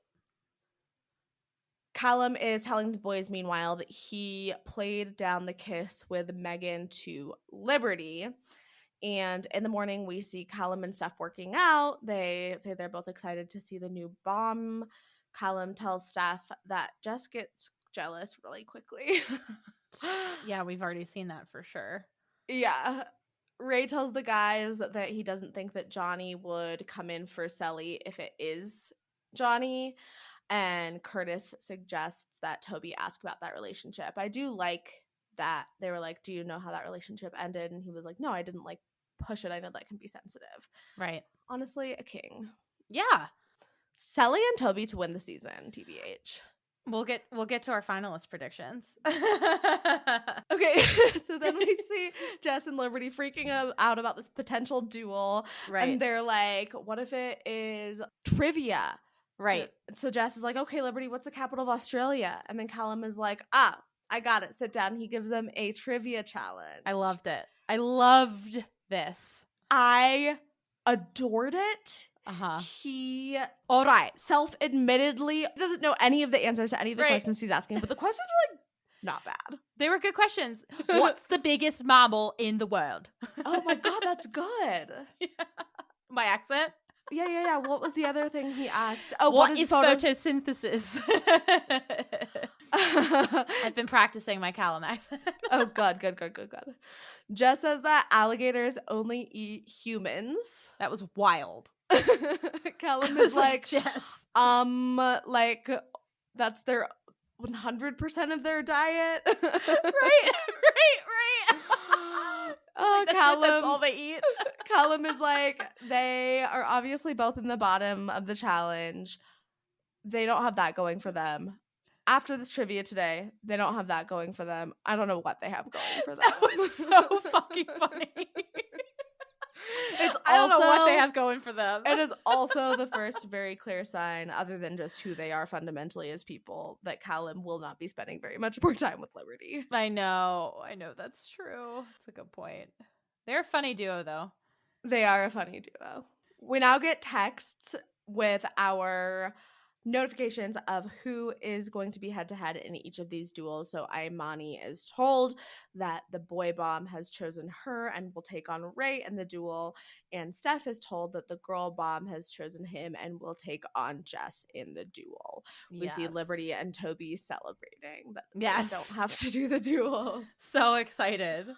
Speaker 3: Callum is telling the boys, meanwhile, that he played down the kiss with Megan to Liberty. And in the morning, we see Callum and Steph working out. They say they're both excited to see the new bomb. Callum tells Steph that Jess gets jealous really quickly.
Speaker 8: Yeah, we've already seen that for sure.
Speaker 3: Yeah. Ray tells the guys that he doesn't think that Johnny would come in for Cely if it is Johnny. And Curtis suggests that Toby ask about that relationship. I do like that they were like, do you know how that relationship ended? And he was like, no, I didn't like push it. I know that can be sensitive.
Speaker 8: Right.
Speaker 3: Honestly, a king.
Speaker 8: Yeah.
Speaker 3: Cely and Toby to win the season, TBH.
Speaker 8: We'll get to our finalist predictions.
Speaker 3: Okay, so then we see Jess and Liberty freaking out about this potential duel.
Speaker 8: Right.
Speaker 3: And they're like, what if it is trivia?
Speaker 8: Right.
Speaker 3: So Jess is like, okay, Liberty, what's the capital of Australia? And then Callum is like, I got it. Sit down. He gives them a trivia challenge.
Speaker 8: I loved it. I loved this.
Speaker 3: I adored it. He, all right, self-admittedly doesn't know any of the answers to any of the questions he's asking, but the questions are like not bad.
Speaker 8: They were good questions. What's the biggest mammal in the world?
Speaker 3: Oh my God, that's good.
Speaker 8: Yeah. My accent?
Speaker 3: Yeah. What was the other thing he asked?
Speaker 8: Oh, what is photosynthesis? I've been practicing my Callum accent.
Speaker 3: Oh, good. Jess says that alligators only eat humans.
Speaker 8: That was wild.
Speaker 3: Callum is like,
Speaker 8: Jess.
Speaker 3: Like that's their 100% of their diet.
Speaker 8: right.
Speaker 3: Oh,
Speaker 8: That's
Speaker 3: Callum.
Speaker 8: it, that's all they eat.
Speaker 3: Callum is like, they are obviously both in the bottom of the challenge. They don't have that going for them. After this trivia today, they don't have that going for them. I don't know what they have going for them.
Speaker 8: That was so fucking funny.
Speaker 3: It's
Speaker 8: I don't know what they
Speaker 3: also-
Speaker 8: have going for them.
Speaker 3: It is also the first very clear sign, other than just who they are fundamentally as people, that Callum will not be spending very much more time with Liberty.
Speaker 8: I know, that's true. That's a good point. They're a funny duo, though.
Speaker 3: They are a funny duo. We now get texts with our notifications of who is going to be head-to-head in each of these duels. So Imani is told that the boy bomb has chosen her and will take on Ray in the duel. And Steph is told that the girl bomb has chosen him and will take on Jess in the duel. We see Liberty and Toby celebrating that they don't have to do the duels.
Speaker 8: So excited.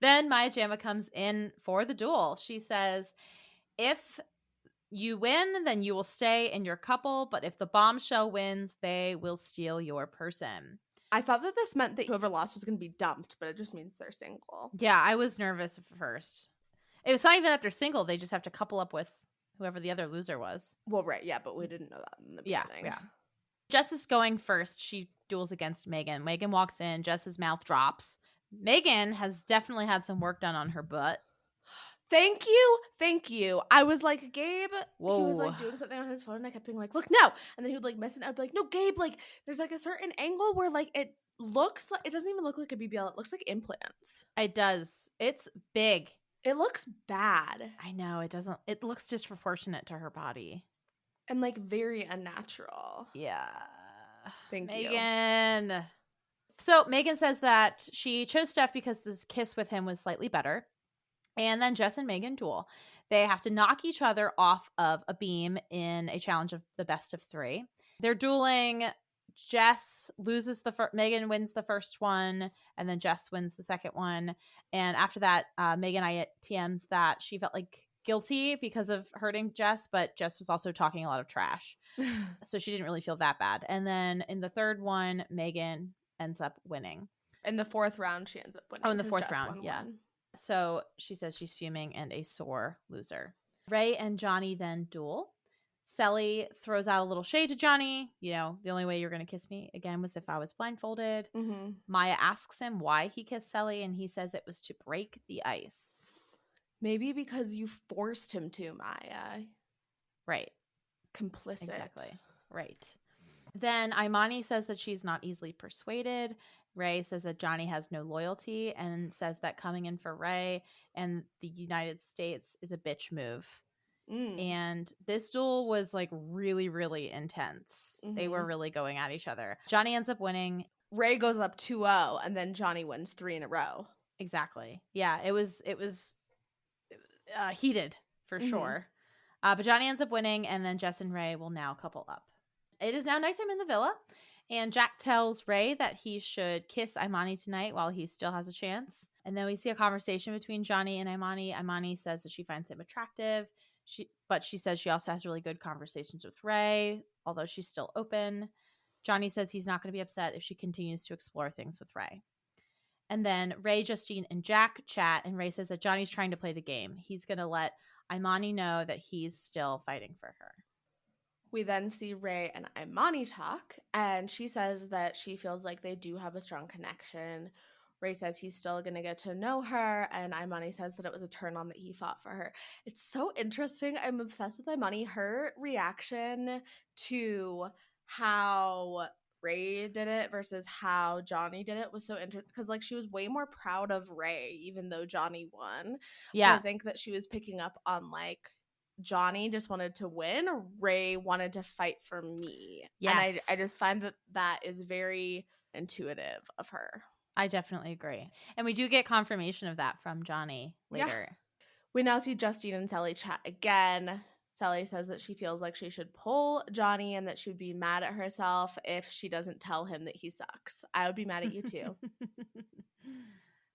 Speaker 8: Then Maya Jama comes in for the duel. She says, if you win, then you will stay in your couple, but if the bombshell wins, they will steal your person.
Speaker 3: I thought that this meant that whoever lost was going to be dumped, but it just means they're single.
Speaker 8: Yeah, I was nervous at first. It was not even that they're single. They just have to couple up with whoever the other loser was.
Speaker 3: Well, right, yeah, but we didn't know that in the beginning.
Speaker 8: Yeah. Jess is going first. She duels against Megan. Megan walks in. Jess's mouth drops. Megan has definitely had some work done on her butt.
Speaker 3: Thank you. I was like, Gabe,
Speaker 8: Whoa.
Speaker 3: he was like doing something on his phone and I kept being like, look, no. And then he would like miss it. I'd be like, no, Gabe, like there's like a certain angle where like it looks like, it doesn't even look like a BBL. It looks like implants.
Speaker 8: It does. It's big.
Speaker 3: It looks bad.
Speaker 8: I know. It doesn't. It looks disproportionate to her body.
Speaker 3: And like very unnatural.
Speaker 8: Yeah.
Speaker 3: Thank you.
Speaker 8: Megan. So Megan says that she chose Steph because this kiss with him was slightly better. And then Jess and Megan duel. They have to knock each other off of a beam in a challenge of the best of 3. They're dueling. Jess loses Megan wins the first one, and then Jess wins the second one. And after that, Megan TMs that she felt like guilty because of hurting Jess, but Jess was also talking a lot of trash. So she didn't really feel that bad. And then in the third one, Megan ends up winning.
Speaker 3: In the fourth round, she ends up winning.
Speaker 8: Oh, in the
Speaker 3: 'cause
Speaker 8: fourth
Speaker 3: Jess
Speaker 8: round,
Speaker 3: won
Speaker 8: yeah.
Speaker 3: one.
Speaker 8: So she says she's fuming and a sore loser. Ray and Johnny then duel. Cely throws out a little shade to Johnny. You know, the only way you're going to kiss me again was if I was blindfolded.
Speaker 3: Mm-hmm.
Speaker 8: Maya asks him why he kissed Cely, and he says it was to break the ice.
Speaker 3: Maybe because you forced him to, Maya.
Speaker 8: Right.
Speaker 3: Complicit.
Speaker 8: Exactly. Right. Then Imani says that she's not easily persuaded. Ray says that Johnny has no loyalty and says that coming in for Ray and the United States is a bitch move. And this duel was like really, really intense. They were really going at each other. Johnny ends up winning.
Speaker 3: Ray goes up 2-0 and then Johnny wins 3 in a row.
Speaker 8: Exactly. Yeah, it was heated for sure. But Johnny ends up winning, and then Jess and Ray will now couple up. It is now nighttime in the villa, and Jack tells Ray that he should kiss Imani tonight while he still has a chance. And then we see a conversation between Johnny and Imani. Imani says that she finds him attractive, but she says she also has really good conversations with Ray, although she's still open. Johnny says he's not going to be upset if she continues to explore things with Ray. And then Ray, Justine, and Jack chat, and Ray says that Johnny's trying to play the game. He's going to let Imani know that he's still fighting for her.
Speaker 3: We then see Ray and Imani talk, and she says that she feels like they do have a strong connection. Ray says he's still going to get to know her, and Imani says that it was a turn on that he fought for her. It's so interesting. I'm obsessed with Imani. Her reaction to how Ray did it versus how Johnny did it was so interesting, because like she was way more proud of Ray even though Johnny won.
Speaker 8: Yeah.
Speaker 3: But I think that she was picking up on like Johnny just wanted to win, Ray wanted to fight for me.
Speaker 8: Yes.
Speaker 3: And I just find that is very intuitive of her.
Speaker 8: I definitely agree. And we do get confirmation of that from Johnny later.
Speaker 3: Yeah. We now see Justine and Cely chat again. Cely says that she feels like she should pull Johnny and that she would be mad at herself if she doesn't tell him that he sucks. I would be mad at you too.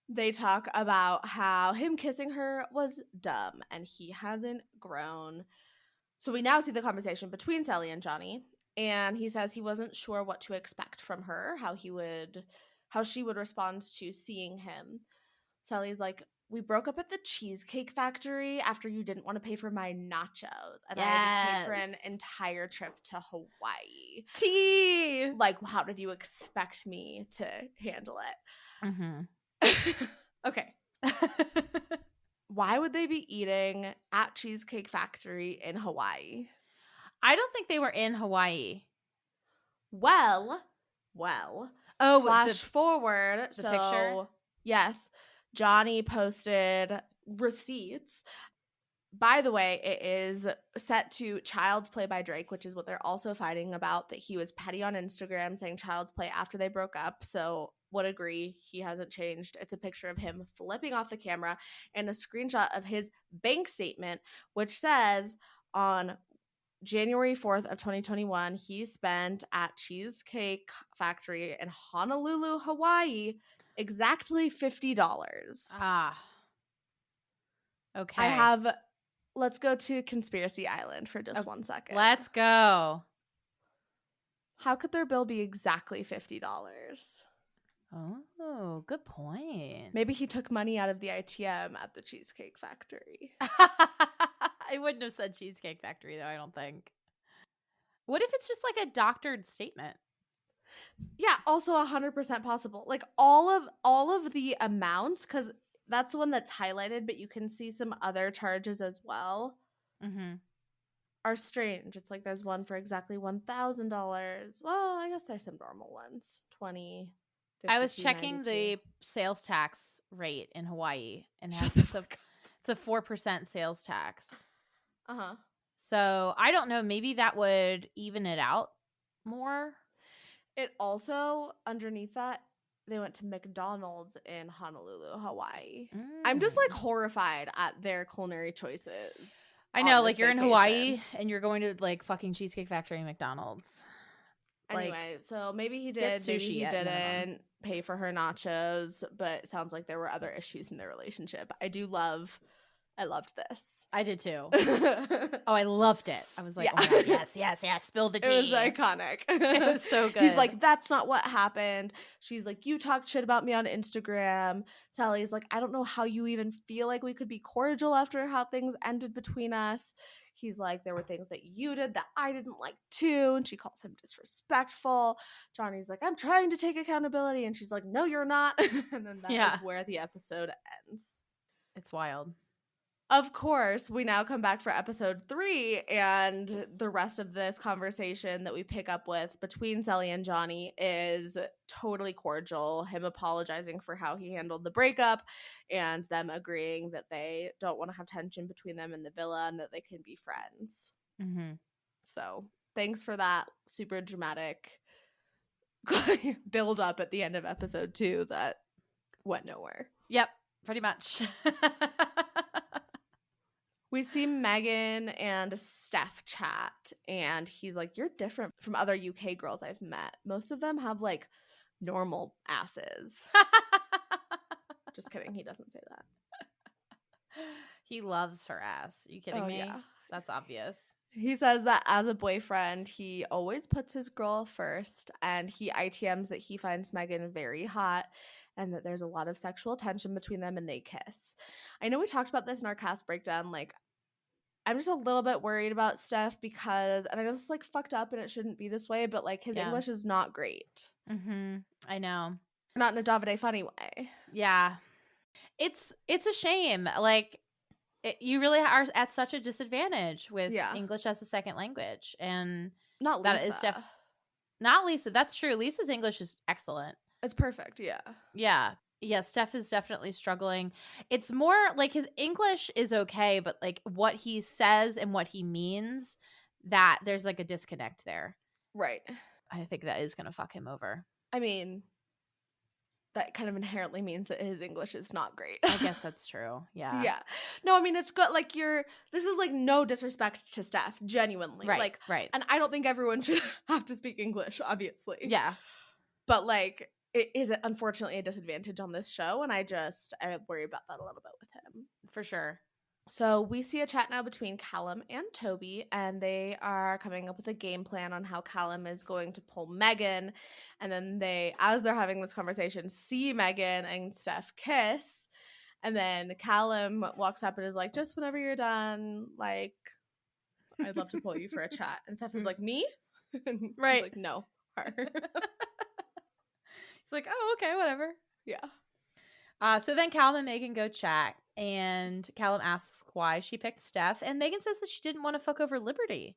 Speaker 3: They talk about how him kissing her was dumb and he hasn't grown. So we now see the conversation between Cely and Johnny, and he says he wasn't sure what to expect from her, how she would respond to seeing him. Cely's like, we broke up at the Cheesecake Factory after you didn't want to pay for my nachos, and I just paid for an entire trip to Hawaii.
Speaker 8: Tea.
Speaker 3: Like, how did you expect me to handle it?
Speaker 8: Mm-hmm.
Speaker 3: Okay. Why would they be eating at Cheesecake Factory in Hawaii?
Speaker 8: I don't think they were in Hawaii.
Speaker 3: Well.
Speaker 8: Oh,
Speaker 3: flash forward.
Speaker 8: The picture?
Speaker 3: Yes, Johnny posted receipts. By the way, it is set to Child's Play by Drake, which is what they're also fighting about, that he was petty on Instagram saying Child's Play after they broke up. So would agree, he hasn't changed. It's a picture of him flipping off the camera and a screenshot of his bank statement, which says on January 4th of 2021, he spent at Cheesecake Factory in Honolulu, Hawaii, exactly $50.
Speaker 8: Ah. Okay.
Speaker 3: Let's go to Conspiracy Island for just 1 second.
Speaker 8: Let's go.
Speaker 3: How could their bill be exactly $50?
Speaker 8: Oh, good point.
Speaker 3: Maybe he took money out of the ATM at the Cheesecake Factory.
Speaker 8: I wouldn't have said Cheesecake Factory, though, I don't think. What if it's just like a doctored statement?
Speaker 3: Yeah, also 100% possible. Like all of the amounts, because that's the one that's highlighted, but you can see some other charges as well, are strange. It's like there's one for exactly $1,000. Well, I guess there's some normal ones. 20.
Speaker 8: I was
Speaker 3: 52,
Speaker 8: checking
Speaker 3: 92.
Speaker 8: the sales tax rate in Hawaii, and
Speaker 3: Shut
Speaker 8: it's a 4% sales tax.
Speaker 3: Uh-huh.
Speaker 8: So I don't know. Maybe that would even it out more.
Speaker 3: It also, underneath that, they went to McDonald's in Honolulu, Hawaii. I'm just like horrified at their culinary choices.
Speaker 8: I know, like you're in Hawaii and you're going to like fucking Cheesecake Factory and McDonald's.
Speaker 3: Anyway, so maybe he did, maybe he didn't pay for her nachos, but it sounds like there were other issues in their relationship. I loved this.
Speaker 8: I did too. Oh, I loved it. I was like, oh my God, yes, spill the tea.
Speaker 3: It was iconic.
Speaker 8: It was so good.
Speaker 3: He's like, that's not what happened. She's like, you talked shit about me on Instagram. Sally's like, I don't know how you even feel like we could be cordial after how things ended between us. He's like, there were things that you did that I didn't like too. And she calls him disrespectful. Johnny's like, I'm trying to take accountability. And she's like, no, you're not. And then that is where the episode ends.
Speaker 8: It's wild.
Speaker 3: Of course, we now come back for episode 3, and the rest of this conversation that we pick up with between Cely and Johnny is totally cordial. Him apologizing for how he handled the breakup and them agreeing that they don't want to have tension between them in the villa and that they can be friends. So thanks for that super dramatic build up at the end of episode 2 that went nowhere.
Speaker 8: Yep, pretty much.
Speaker 3: We see Megan and Steph chat, and he's like, you're different from other UK girls I've met. Most of them have, like, normal asses. Just kidding. He doesn't say that.
Speaker 8: He loves her ass. Are you kidding me?
Speaker 3: Yeah.
Speaker 8: That's obvious.
Speaker 3: He says that as a boyfriend, he always puts his girl first, and he ITMs that he finds Megan very hot and that there's a lot of sexual tension between them and they kiss. I know we talked about this in our cast breakdown. Like, I'm just a little bit worried about Steph because, and I know it's like fucked up and it shouldn't be this way, but like his English is not great.
Speaker 8: I know.
Speaker 3: Not in a Davide funny way.
Speaker 8: Yeah. It's a shame. Like, you really are at such a disadvantage with English as a second language. And
Speaker 3: not Lisa.
Speaker 8: Not Lisa. That's true. Lisa's English is excellent.
Speaker 3: It's perfect. Yeah.
Speaker 8: Yeah, Steph is definitely struggling. It's more like his English is okay, but like what he says and what he means, that there's like a disconnect there.
Speaker 3: Right.
Speaker 8: I think that is going to fuck him over.
Speaker 3: I mean, that kind of inherently means that his English is not great.
Speaker 8: I guess that's true. Yeah.
Speaker 3: Yeah. No, I mean, it's good. Like, this is like no disrespect to Steph, genuinely.
Speaker 8: Right.
Speaker 3: And I don't think everyone should have to speak English, obviously.
Speaker 8: Yeah.
Speaker 3: But like, it is unfortunately a disadvantage on this show, and I worry about that a little bit with him.
Speaker 8: For sure.
Speaker 3: So we see a chat now between Callum and Toby, and they are coming up with a game plan on how Callum is going to pull Megan. And then they, as they're having this conversation, see Megan and Steph kiss. And then Callum walks up and is like, just whenever you're done, like, I'd love to pull you for a chat. And Steph is like, me? And
Speaker 8: Right.
Speaker 3: he's like, no, her.
Speaker 8: He's like, oh, okay, whatever.
Speaker 3: Yeah.
Speaker 8: So then Callum and Megan go chat, and Callum asks why she picked Steph, and Megan says that she didn't want to fuck over Liberty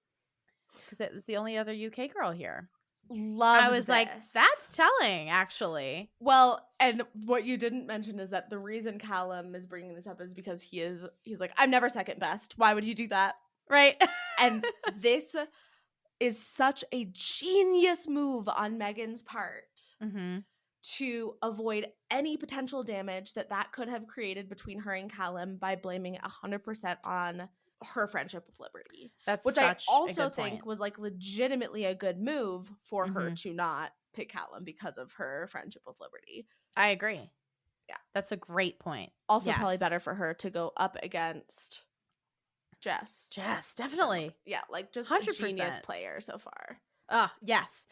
Speaker 8: because it was the only other UK girl here.
Speaker 3: Loved
Speaker 8: I was like,
Speaker 3: this.
Speaker 8: that's telling, actually.
Speaker 3: Well, and what you didn't mention is that the reason Callum is bringing this up is because he's like, I'm never second best. Why would you do that?
Speaker 8: Right.
Speaker 3: And this is such a genius move on Megan's part
Speaker 8: Mm-hmm.
Speaker 3: to avoid any potential damage that could have created between her and Callum by blaming 100% on her friendship with Liberty.
Speaker 8: That's
Speaker 3: Which
Speaker 8: such
Speaker 3: I also
Speaker 8: a good
Speaker 3: think
Speaker 8: point.
Speaker 3: was like legitimately a good move for her to not pick Callum because of her friendship with Liberty.
Speaker 8: I agree.
Speaker 3: Yeah.
Speaker 8: That's a great point.
Speaker 3: Also probably
Speaker 8: Yes.
Speaker 3: better for her to go up against Jess.
Speaker 8: Jess, definitely.
Speaker 3: Yeah, like just
Speaker 8: 100%.
Speaker 3: a genius player so far.
Speaker 8: Yes.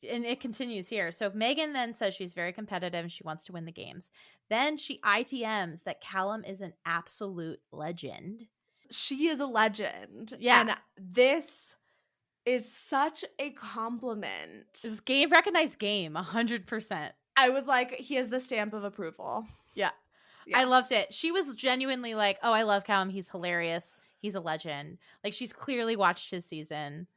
Speaker 8: And it continues here. So Megan then says she's very competitive and she wants to win the games. Then she ITMs that Callum is an absolute legend.
Speaker 3: She is a legend.
Speaker 8: Yeah.
Speaker 3: And this is such a compliment.
Speaker 8: It was recognized game, 100%.
Speaker 3: I was like, he has the stamp of approval.
Speaker 8: Yeah.
Speaker 3: Yeah.
Speaker 8: I loved it. She was genuinely like, oh, I love Callum. He's hilarious. He's a legend. Like, she's clearly watched his season.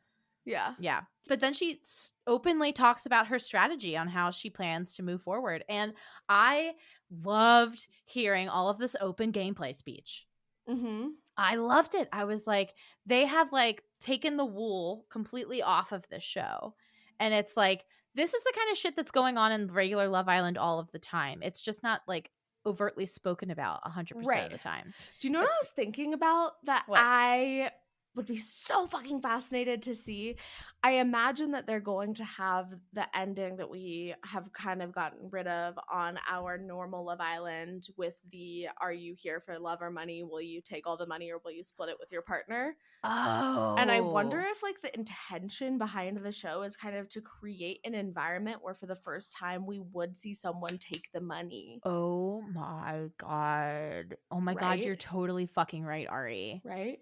Speaker 3: Yeah.
Speaker 8: Yeah. But then she openly talks about her strategy on how she plans to move forward. And I loved hearing all of this open gameplay speech.
Speaker 3: Mm-hmm.
Speaker 8: I loved it. I was like, they have like taken the wool completely off of this show. And it's like, this is the kind of shit that's going on in regular Love Island all of the time. It's just not like overtly spoken about 100% of the time.
Speaker 3: Do you know what I was thinking about that
Speaker 8: What?
Speaker 3: I would be so fucking fascinated to see? I imagine that they're going to have the ending that we have kind of gotten rid of on our normal Love Island with the, are you here for love or money? Will you take all the money or will you split it with your partner?
Speaker 8: Oh.
Speaker 3: And I wonder if like the intention behind the show is kind of to create an environment where for the first time we would see someone take the money.
Speaker 8: Oh my God. Oh my God,
Speaker 3: Right?
Speaker 8: you're totally fucking right, Ari.
Speaker 3: Right?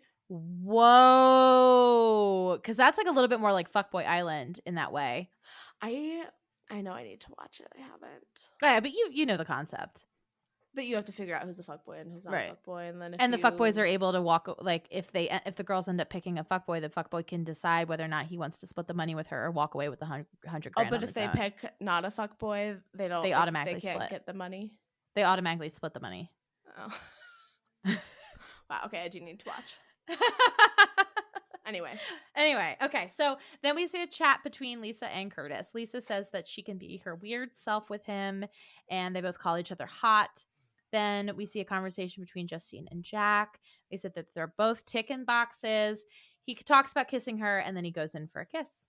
Speaker 8: Whoa. Because that's like a little bit more like Fuckboy Island in that way.
Speaker 3: I know I need to watch it. I haven't.
Speaker 8: Yeah, but you know the concept.
Speaker 3: That you have to figure out who's a fuckboy and who's not
Speaker 8: Right.
Speaker 3: a fuckboy, and then
Speaker 8: The fuckboys are able to walk, like if the girls end up picking a fuckboy, the fuckboy can decide whether or not he wants to split the money with her or walk away with the $100
Speaker 3: Oh,
Speaker 8: grand.
Speaker 3: but
Speaker 8: on
Speaker 3: if
Speaker 8: his
Speaker 3: they
Speaker 8: own.
Speaker 3: pick not a fuckboy, they don't.
Speaker 8: They automatically
Speaker 3: they can't
Speaker 8: split.
Speaker 3: get the money.
Speaker 8: They automatically split the money.
Speaker 3: Oh. Wow. Okay, I do need to watch. Anyway,
Speaker 8: Okay. So then we see a chat between Lisa and Curtis. Lisa says that she can be her weird self with him, and they both call each other hot. Then we see a conversation between Justine and Jack. They said that they're both ticking boxes. He talks about kissing her, and then he goes in for a kiss.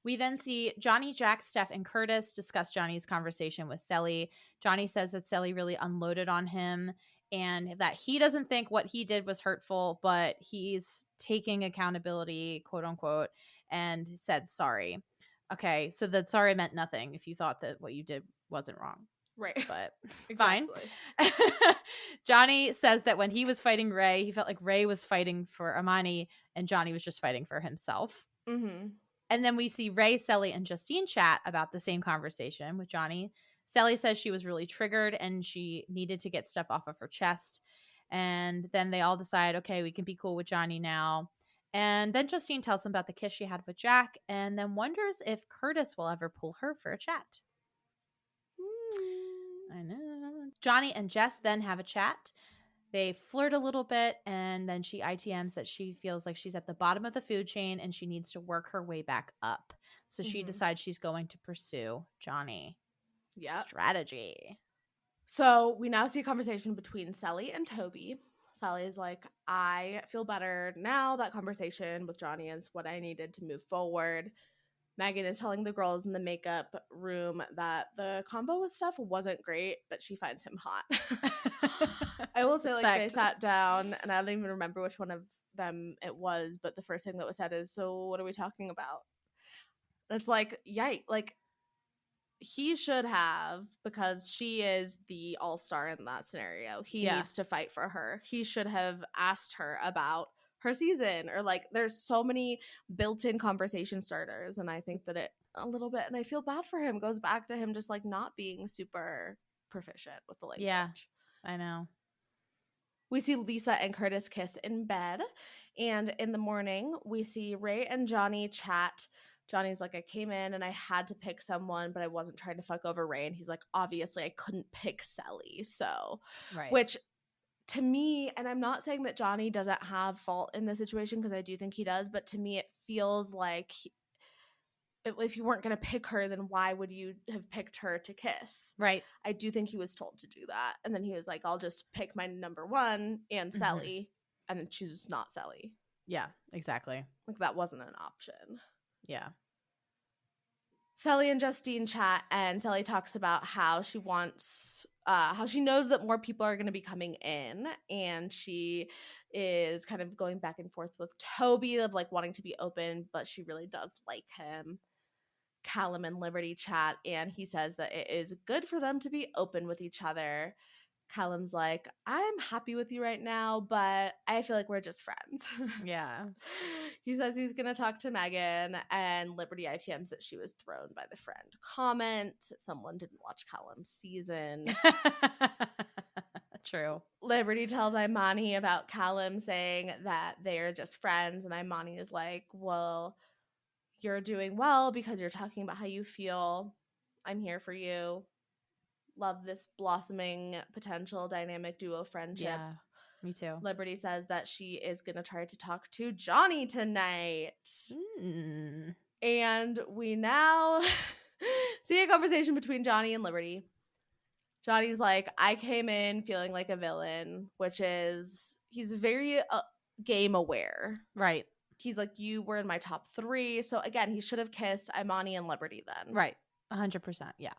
Speaker 8: We then see Johnny, Jack, Steph, and Curtis discuss Johnny's conversation with Cely. Johnny says that Cely really unloaded on him and that he doesn't think what he did was hurtful, but he's taking accountability, quote unquote, and said sorry. Okay, so that sorry meant nothing if you thought that what you did wasn't wrong.
Speaker 3: right.
Speaker 8: But
Speaker 3: Exactly.
Speaker 8: fine. Johnny says that when he was fighting Ray, he felt like Ray was fighting for Amani and Johnny was just fighting for himself.
Speaker 3: Mm-hmm.
Speaker 8: And then we see Ray, Cely, and Justine chat about the same conversation with Johnny. Cely says she was really triggered and she needed to get stuff off of her chest. And then they all decide, okay, we can be cool with Johnny now. And then Justine tells them about the kiss she had with Jack and then wonders if Curtis will ever pull her for a chat. I know. Johnny and Jess then have a chat. They flirt a little bit, and then she ITMs that she feels like she's at the bottom of the food chain and she needs to work her way back up. So she decides she's going to pursue Johnny.
Speaker 3: Yep.
Speaker 8: Strategy.
Speaker 3: So we now see a conversation between Cely and Toby. Cely is like, I feel better now. That conversation with Johnny is what I needed to move forward. Megan is telling the girls in the makeup room that the convo with Steph wasn't great, but she finds him hot. I will say, like, they
Speaker 8: Respect.
Speaker 3: sat down, and I don't even remember which one of them it was, but the first thing that was said is, so what are we talking about? And it's like, yikes. Like, he should have, because she is the all-star in that scenario. He
Speaker 8: Yeah.
Speaker 3: needs to fight for her. He should have asked her about her season, or like there's so many built-in conversation starters, and I think that it a little bit, and I feel bad for him, goes back to him just like not being super proficient with the language.
Speaker 8: Yeah, I know.
Speaker 3: We see Lisa and Curtis kiss in bed, and in the morning we see Ray and Johnny chat. Johnny's like, I came in and I had to pick someone, but I wasn't trying to fuck over Ray. And he's like, obviously I couldn't pick Cely. So,
Speaker 8: Right.
Speaker 3: which to me, and I'm not saying that Johnny doesn't have fault in this situation, because I do think he does, but to me it feels like if you weren't going to pick her, then why would you have picked her to kiss?
Speaker 8: Right.
Speaker 3: I do think he was told to do that. And then he was like, I'll just pick my number one and Cely, and then choose not Cely.
Speaker 8: Yeah, exactly.
Speaker 3: Like, that wasn't an option.
Speaker 8: Yeah.
Speaker 3: Cely and Justine chat, and Cely talks about how she wants, how she knows that more people are going to be coming in, and she is kind of going back and forth with Toby of like wanting to be open, but she really does like him. Callum and Liberty chat, and he says that it is good for them to be open with each other. Callum's like, I'm happy with you right now, but I feel like we're just friends.
Speaker 8: Yeah.
Speaker 3: He says he's going to talk to Megan, and Liberty ITMs that she was thrown by the friend comment. Someone didn't watch Callum's season.
Speaker 8: True.
Speaker 3: Liberty tells Imani about Callum, saying that they're just friends, and Imani is like, well, you're doing well because you're talking about how you feel. I'm here for you. Love this blossoming potential dynamic duo friendship.
Speaker 8: Yeah, me too.
Speaker 3: Liberty says that she is going to try to talk to Johnny tonight. And we now see a conversation between Johnny and Liberty. Johnny's like, I came in feeling like a villain, which is, he's very game aware.
Speaker 8: Right.
Speaker 3: He's like, you were in my top 3. So again, he should have kissed Imani and Liberty then.
Speaker 8: Right. 100%. Yeah.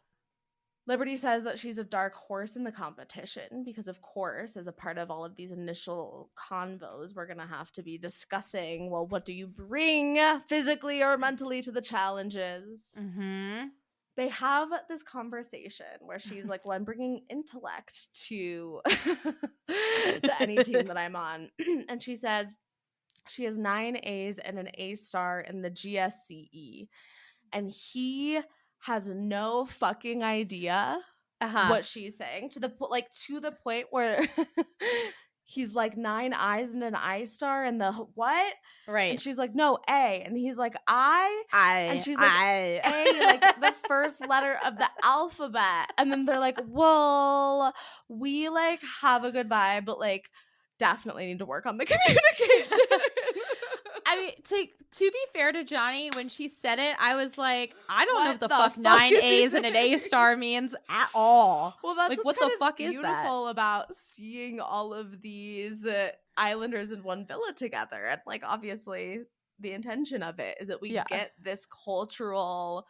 Speaker 3: Liberty says that she's a dark horse in the competition because, of course, as a part of all of these initial convos, we're going to have to be discussing, well, what do you bring physically or mentally to the challenges?
Speaker 8: Mm-hmm.
Speaker 3: They have this conversation where she's like, well, I'm bringing intellect to any team that I'm on. And she says she has 9 A's and an A star in the GCSE. And he has no fucking idea what she's saying, to the point where he's like 9 I's and an I star, and the what?
Speaker 8: Right.
Speaker 3: And she's like, no, A. And he's like, I. And she's like,
Speaker 8: I.
Speaker 3: A, like the first letter of the alphabet. And then they're like, well, we like have a good vibe, but like definitely need to work on the communication.
Speaker 8: I mean, to be fair to Johnny, when she said it, I was like, I don't know what the fuck 9
Speaker 3: is she
Speaker 8: A's and an A
Speaker 3: saying?
Speaker 8: star means at all.
Speaker 3: Well, that's
Speaker 8: like,
Speaker 3: what's
Speaker 8: what the
Speaker 3: kind of
Speaker 8: fuck is that?
Speaker 3: beautiful about seeing all of these islanders in one villa together. And like, obviously, the intention of it is that we get this cultural,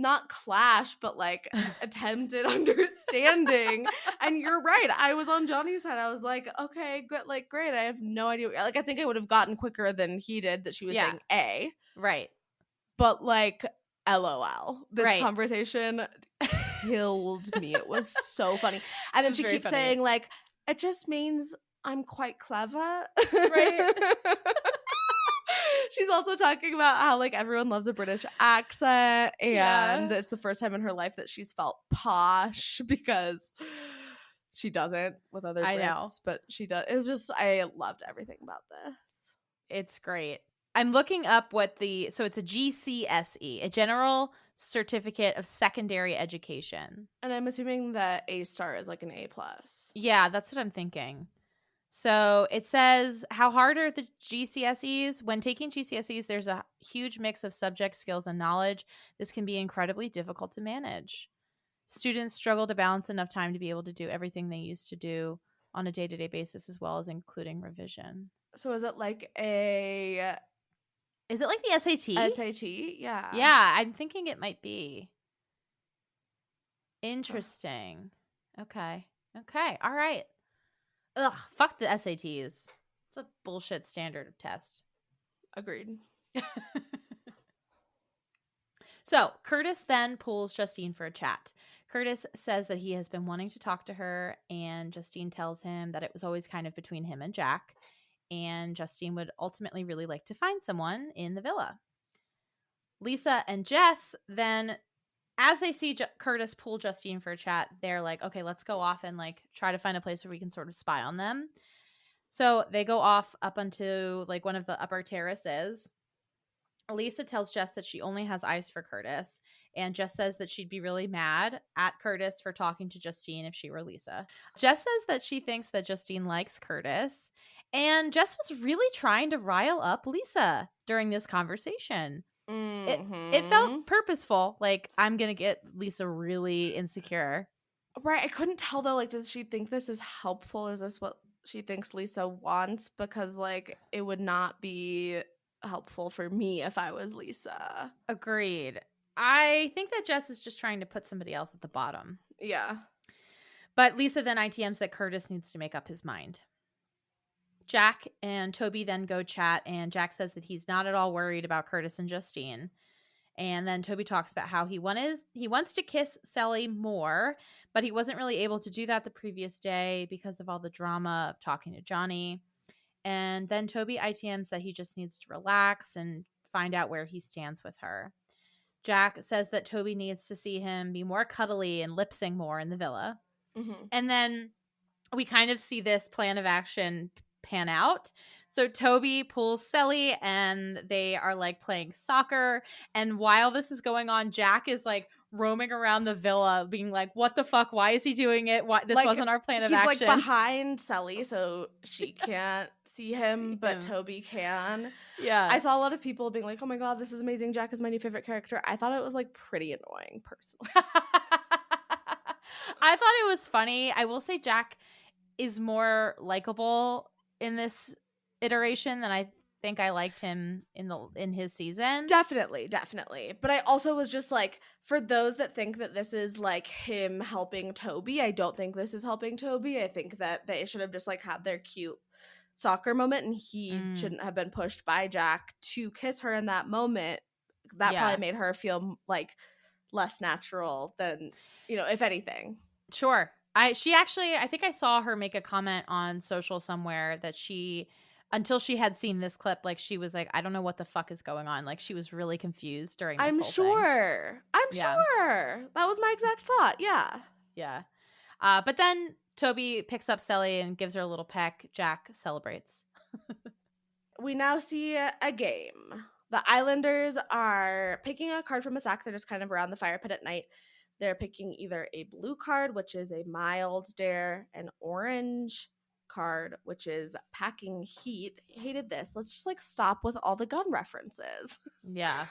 Speaker 3: not clash, but like attempted understanding. And you're right. I was on Johnny's side. I was like, okay, good, like great. I have no idea. Like, I think I would have gotten quicker than he did that she was saying A.
Speaker 8: Right.
Speaker 3: But like, LOL. This conversation killed me. It was so funny. And then she keeps saying like, it just means I'm quite clever.
Speaker 8: Right.
Speaker 3: She's also talking about how like everyone loves a British accent, and it's the first time in her life that she's felt posh, because she doesn't with other Brits,
Speaker 8: know.
Speaker 3: but she does. It was just, I loved everything about this.
Speaker 8: It's great. I'm looking up so it's a GCSE, a General Certificate of Secondary Education.
Speaker 3: And I'm assuming that A star is like an A+.
Speaker 8: Yeah, that's what I'm thinking. So it says, how hard are the GCSEs? When taking GCSEs, there's a huge mix of subject skills and knowledge. This can be incredibly difficult to manage. Students struggle to balance enough time to be able to do everything they used to do on a day-to-day basis, as well as including revision.
Speaker 3: So is it like a
Speaker 8: Is it like the SAT?
Speaker 3: SAT, yeah.
Speaker 8: Yeah, I'm thinking it might be. Interesting. Okay. All right. Ugh, fuck the SATs. It's a bullshit standard of test.
Speaker 3: Agreed.
Speaker 8: So Curtis then pulls Justine for a chat. Curtis says that he has been wanting to talk to her, and Justine tells him that it was always kind of between him and Jack, and Justine would ultimately really like to find someone in the villa. Lisa and Jess then, as they see Curtis pull Justine for a chat, they're like, okay, let's go off and like try to find a place where we can sort of spy on them. So they go off up onto like one of the upper terraces. Lisa tells Jess that she only has eyes for Curtis, and Jess says that she'd be really mad at Curtis for talking to Justine if she were Lisa. Jess says that she thinks that Justine likes Curtis, and Jess was really trying to rile up Lisa during this conversation. It felt purposeful, like I'm gonna get Lisa really insecure.
Speaker 3: Right, I couldn't tell though, like, does she think this is helpful? Is this what she thinks Lisa wants? Because like it would not be helpful for me if I was Lisa.
Speaker 8: Agreed. I think that Jess is just trying to put somebody else at the bottom.
Speaker 3: Yeah.
Speaker 8: But Lisa then ITMs that Curtis needs to make up his mind. Jack and Toby then go chat, and Jack says that he's not at all worried about Curtis and Justine. And then Toby talks about how he wants to kiss Cely more, but he wasn't really able to do that the previous day because of all the drama of talking to Johnny. And then Toby ITMs that he just needs to relax and find out where he stands with her. Jack says that Toby needs to see him be more cuddly and lip sync more in the villa.
Speaker 3: Mm-hmm.
Speaker 8: And then we kind of see this plan of action pan out. So Toby pulls Cely, and they are like playing soccer. And while this is going on, Jack is like roaming around the villa being like, what the fuck? Why is he doing it? Why this
Speaker 3: Like,
Speaker 8: wasn't our plan of action?
Speaker 3: He's like behind Cely, so she can't see him, but Toby can.
Speaker 8: Yeah.
Speaker 3: I saw a lot of people being like, oh my god, this is amazing. Jack is my new favorite character. I thought it was like pretty annoying personally.
Speaker 8: I thought it was funny. I will say Jack is more likable in this iteration than I think I liked him in his season.
Speaker 3: Definitely. But I also was just like, for those that think that this is like him helping Toby, I don't think this is helping Toby. I think that they should have just like had their cute soccer moment, and he shouldn't have been pushed by Jack to kiss her in that moment. That probably made her feel like less natural than, if anything.
Speaker 8: Sure. I think I saw her make a comment on social somewhere that until she had seen this clip, like she was like, I don't know what the fuck is going on. Like she was really confused during this
Speaker 3: I'm
Speaker 8: whole
Speaker 3: sure.
Speaker 8: thing.
Speaker 3: That was my exact thought. Yeah.
Speaker 8: Yeah. But then Toby picks up Cely and gives her a little peck. Jack celebrates.
Speaker 3: We now see a game. The Islanders are picking a card from a stack. They're just kind of around the fire pit at night. They're picking either a blue card, which is a mild dare, an orange card, which is packing heat. Hated this. Let's just like stop with all the gun references.
Speaker 8: Yeah.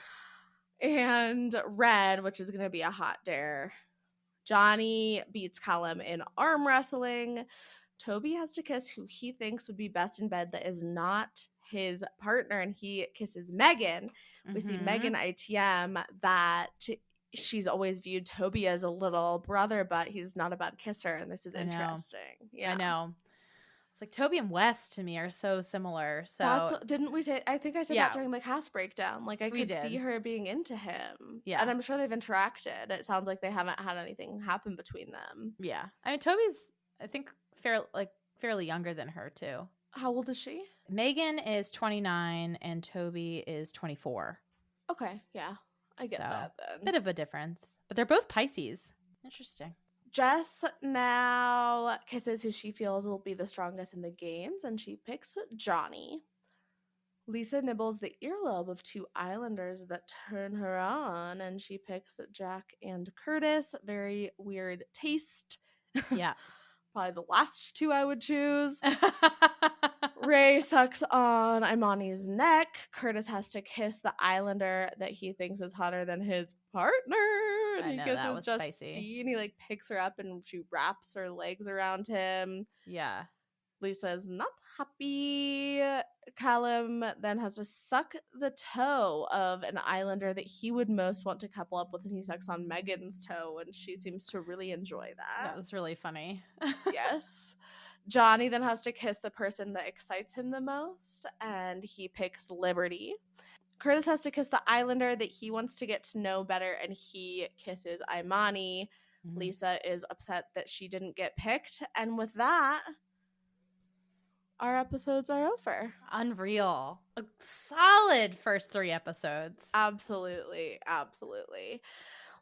Speaker 3: And red, which is going to be a hot dare. Johnny beats Callum in arm wrestling. Toby has to kiss who he thinks would be best in bed that is not his partner, and he kisses Megan. We see Megan ITM that she's always viewed Toby as a little brother, but he's not a bad kisser, and this is interesting. Yeah,
Speaker 8: I know. It's like Toby and Wes to me are so similar. So
Speaker 3: didn't we say? I think I said that during the cast breakdown. Like I could see her being into him.
Speaker 8: Yeah,
Speaker 3: and I'm sure they've interacted. It sounds like they haven't had anything happen between them.
Speaker 8: Yeah, I mean Toby's I think fairly younger than her too.
Speaker 3: How old is she?
Speaker 8: Megan is 29 and Toby is 24.
Speaker 3: Okay, yeah. I get that then.
Speaker 8: Bit of a difference. But they're both Pisces. Interesting.
Speaker 3: Jess now kisses who she feels will be the strongest in the games, and she picks Johnny. Lisa nibbles the earlobe of two Islanders that turn her on, and she picks Jack and Curtis. Very weird taste.
Speaker 8: Yeah.
Speaker 3: Probably the last two I would choose. Ray sucks on Imani's neck. Curtis has to kiss the Islander that he thinks is hotter than his partner. And he kisses Justine. He like picks her up and she wraps her legs around him.
Speaker 8: Yeah.
Speaker 3: Lisa's not happy. Callum then has to suck the toe of an islander that he would most want to couple up with, and he sucks on Megan's toe, and she seems to really enjoy that.
Speaker 8: That was really funny.
Speaker 3: Yes. Johnny then has to kiss the person that excites him the most, and he picks Liberty. Curtis has to kiss the islander that he wants to get to know better, and he kisses Imani. Lisa is upset that she didn't get picked, and with that, our episodes are over.
Speaker 8: Unreal. A solid first 3 episodes.
Speaker 3: Absolutely.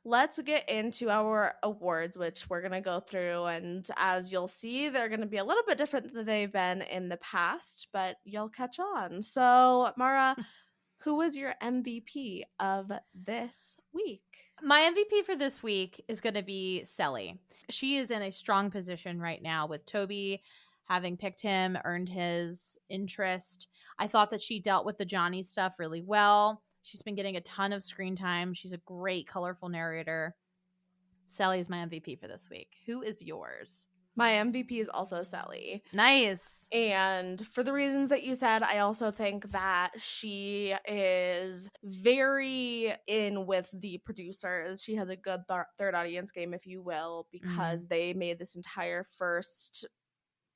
Speaker 3: Let's get into our awards, which we're going to go through. And as you'll see, they're going to be a little bit different than they've been in the past, but you'll catch on. So, Maura, who was your MVP of this week?
Speaker 8: My MVP for this week is going to be Cely. She is in a strong position right now with Toby having picked him, earned his interest. I thought that she dealt with the Johnny stuff really well. She's been getting a ton of screen time. She's a great, colorful narrator. Cely is my MVP for this week. Who is yours?
Speaker 3: My MVP is also Cely.
Speaker 8: Nice.
Speaker 3: And for the reasons that you said, I also think that she is very in with the producers. She has a good third audience game, if you will, because they made this entire first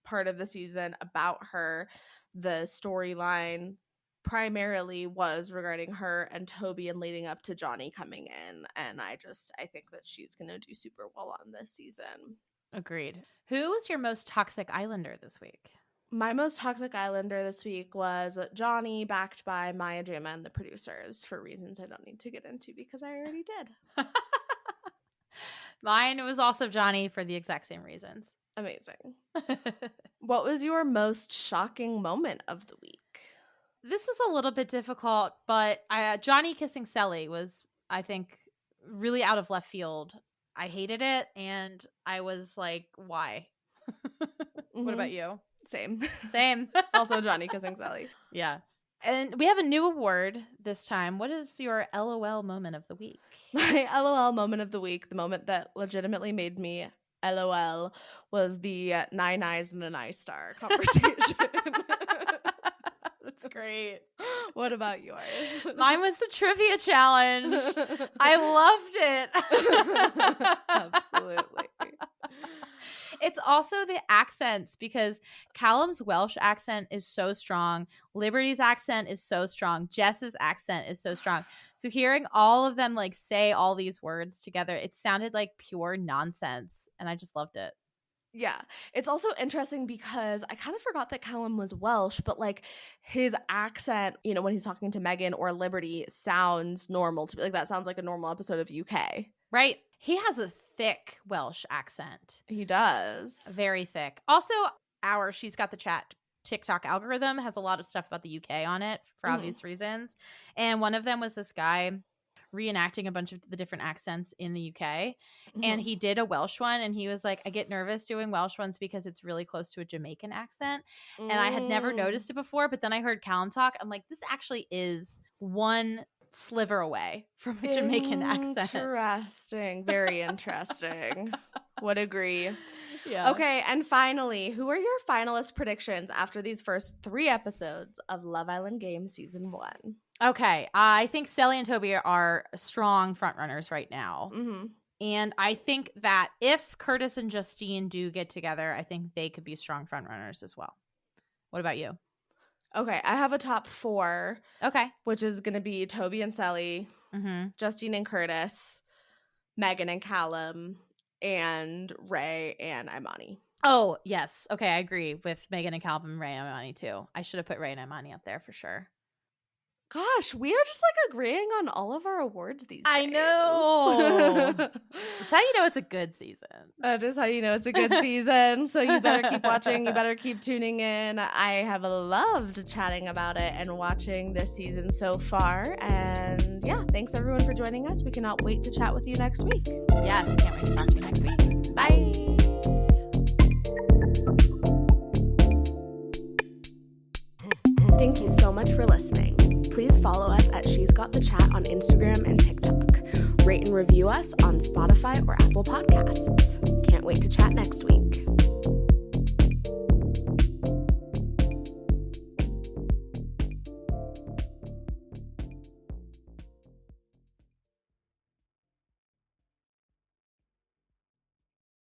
Speaker 3: part of the season about her. The storyline primarily was regarding her and Toby and leading up to Johnny coming in, and I think that she's going to do super well on this season.
Speaker 8: Agreed. Who was your most toxic islander this week?
Speaker 3: My most toxic islander this week was Johnny, backed by Maya Jama and the producers, for reasons I don't need to get into because I already did.
Speaker 8: Mine was also Johnny for the exact same reasons.
Speaker 3: Amazing. What was your most shocking moment of the week?
Speaker 8: This was a little bit difficult, but Johnny kissing Cely was, I think, really out of left field. I hated it, and I was like, why? What about you?
Speaker 3: Same. Also Johnny kissing Cely.
Speaker 8: Yeah. And we have a new award this time. What is your LOL moment of the week?
Speaker 3: My LOL moment of the week, the moment that legitimately made me LOL, was the 9 eyes and an eye star conversation.
Speaker 8: That's great.
Speaker 3: What about yours?
Speaker 8: Mine was the trivia challenge. I loved it.
Speaker 3: Absolutely.
Speaker 8: It's also the accents, because Callum's Welsh accent is so strong. Liberty's accent is so strong. Jess's accent is so strong. So hearing all of them like say all these words together, it sounded like pure nonsense. And I just loved it.
Speaker 3: Yeah. It's also interesting because I kind of forgot that Callum was Welsh, but like his accent, you know, when he's talking to Megan or Liberty sounds normal to me. Like that sounds like a normal episode of UK.
Speaker 8: Right. He has a thick Welsh accent.
Speaker 3: He does.
Speaker 8: Very thick. Also, our She's Got the Chat TikTok algorithm has a lot of stuff about the UK on it for obvious reasons. And one of them was this guy reenacting a bunch of the different accents in the UK. And he did a Welsh one, and he was like, I get nervous doing Welsh ones because it's really close to a Jamaican accent. And I had never noticed it before, but then I heard Callum talk. I'm like, this actually is one sliver away from a Jamaican accent.
Speaker 3: Interesting. Very interesting. Would agree.
Speaker 8: Yeah.
Speaker 3: Okay, and finally, who are your finalist predictions after these first 3 episodes of Love Island Games Season 1?
Speaker 8: Okay, I think Cely and Toby are strong frontrunners right now. And I think that if Curtis and Justine do get together, I think they could be strong frontrunners as well. What about you?
Speaker 3: Okay, I have a top 4.
Speaker 8: Okay.
Speaker 3: Which is going to be Toby and Cely, Justine and Curtis, Megan and Callum, and Ray and Imani.
Speaker 8: Oh, yes. Okay, I agree with Megan and Callum, Ray and Imani too. I should have put Ray and Imani up there for sure.
Speaker 3: Gosh, we are just like agreeing on all of our awards these days.
Speaker 8: I know. That's how you know it's a good season.
Speaker 3: That is how you know it's a good season. So you better keep watching. You better keep tuning in. I have loved chatting about it and watching this season so far. And yeah, thanks everyone for joining us. We cannot wait to chat with you next week.
Speaker 8: Yes, can't wait to talk to you next week. Bye.
Speaker 3: Thank you so much for listening. Please follow us at She's Got the Chat on Instagram and TikTok. Rate and review us on Spotify or Apple Podcasts. Can't wait to chat next week.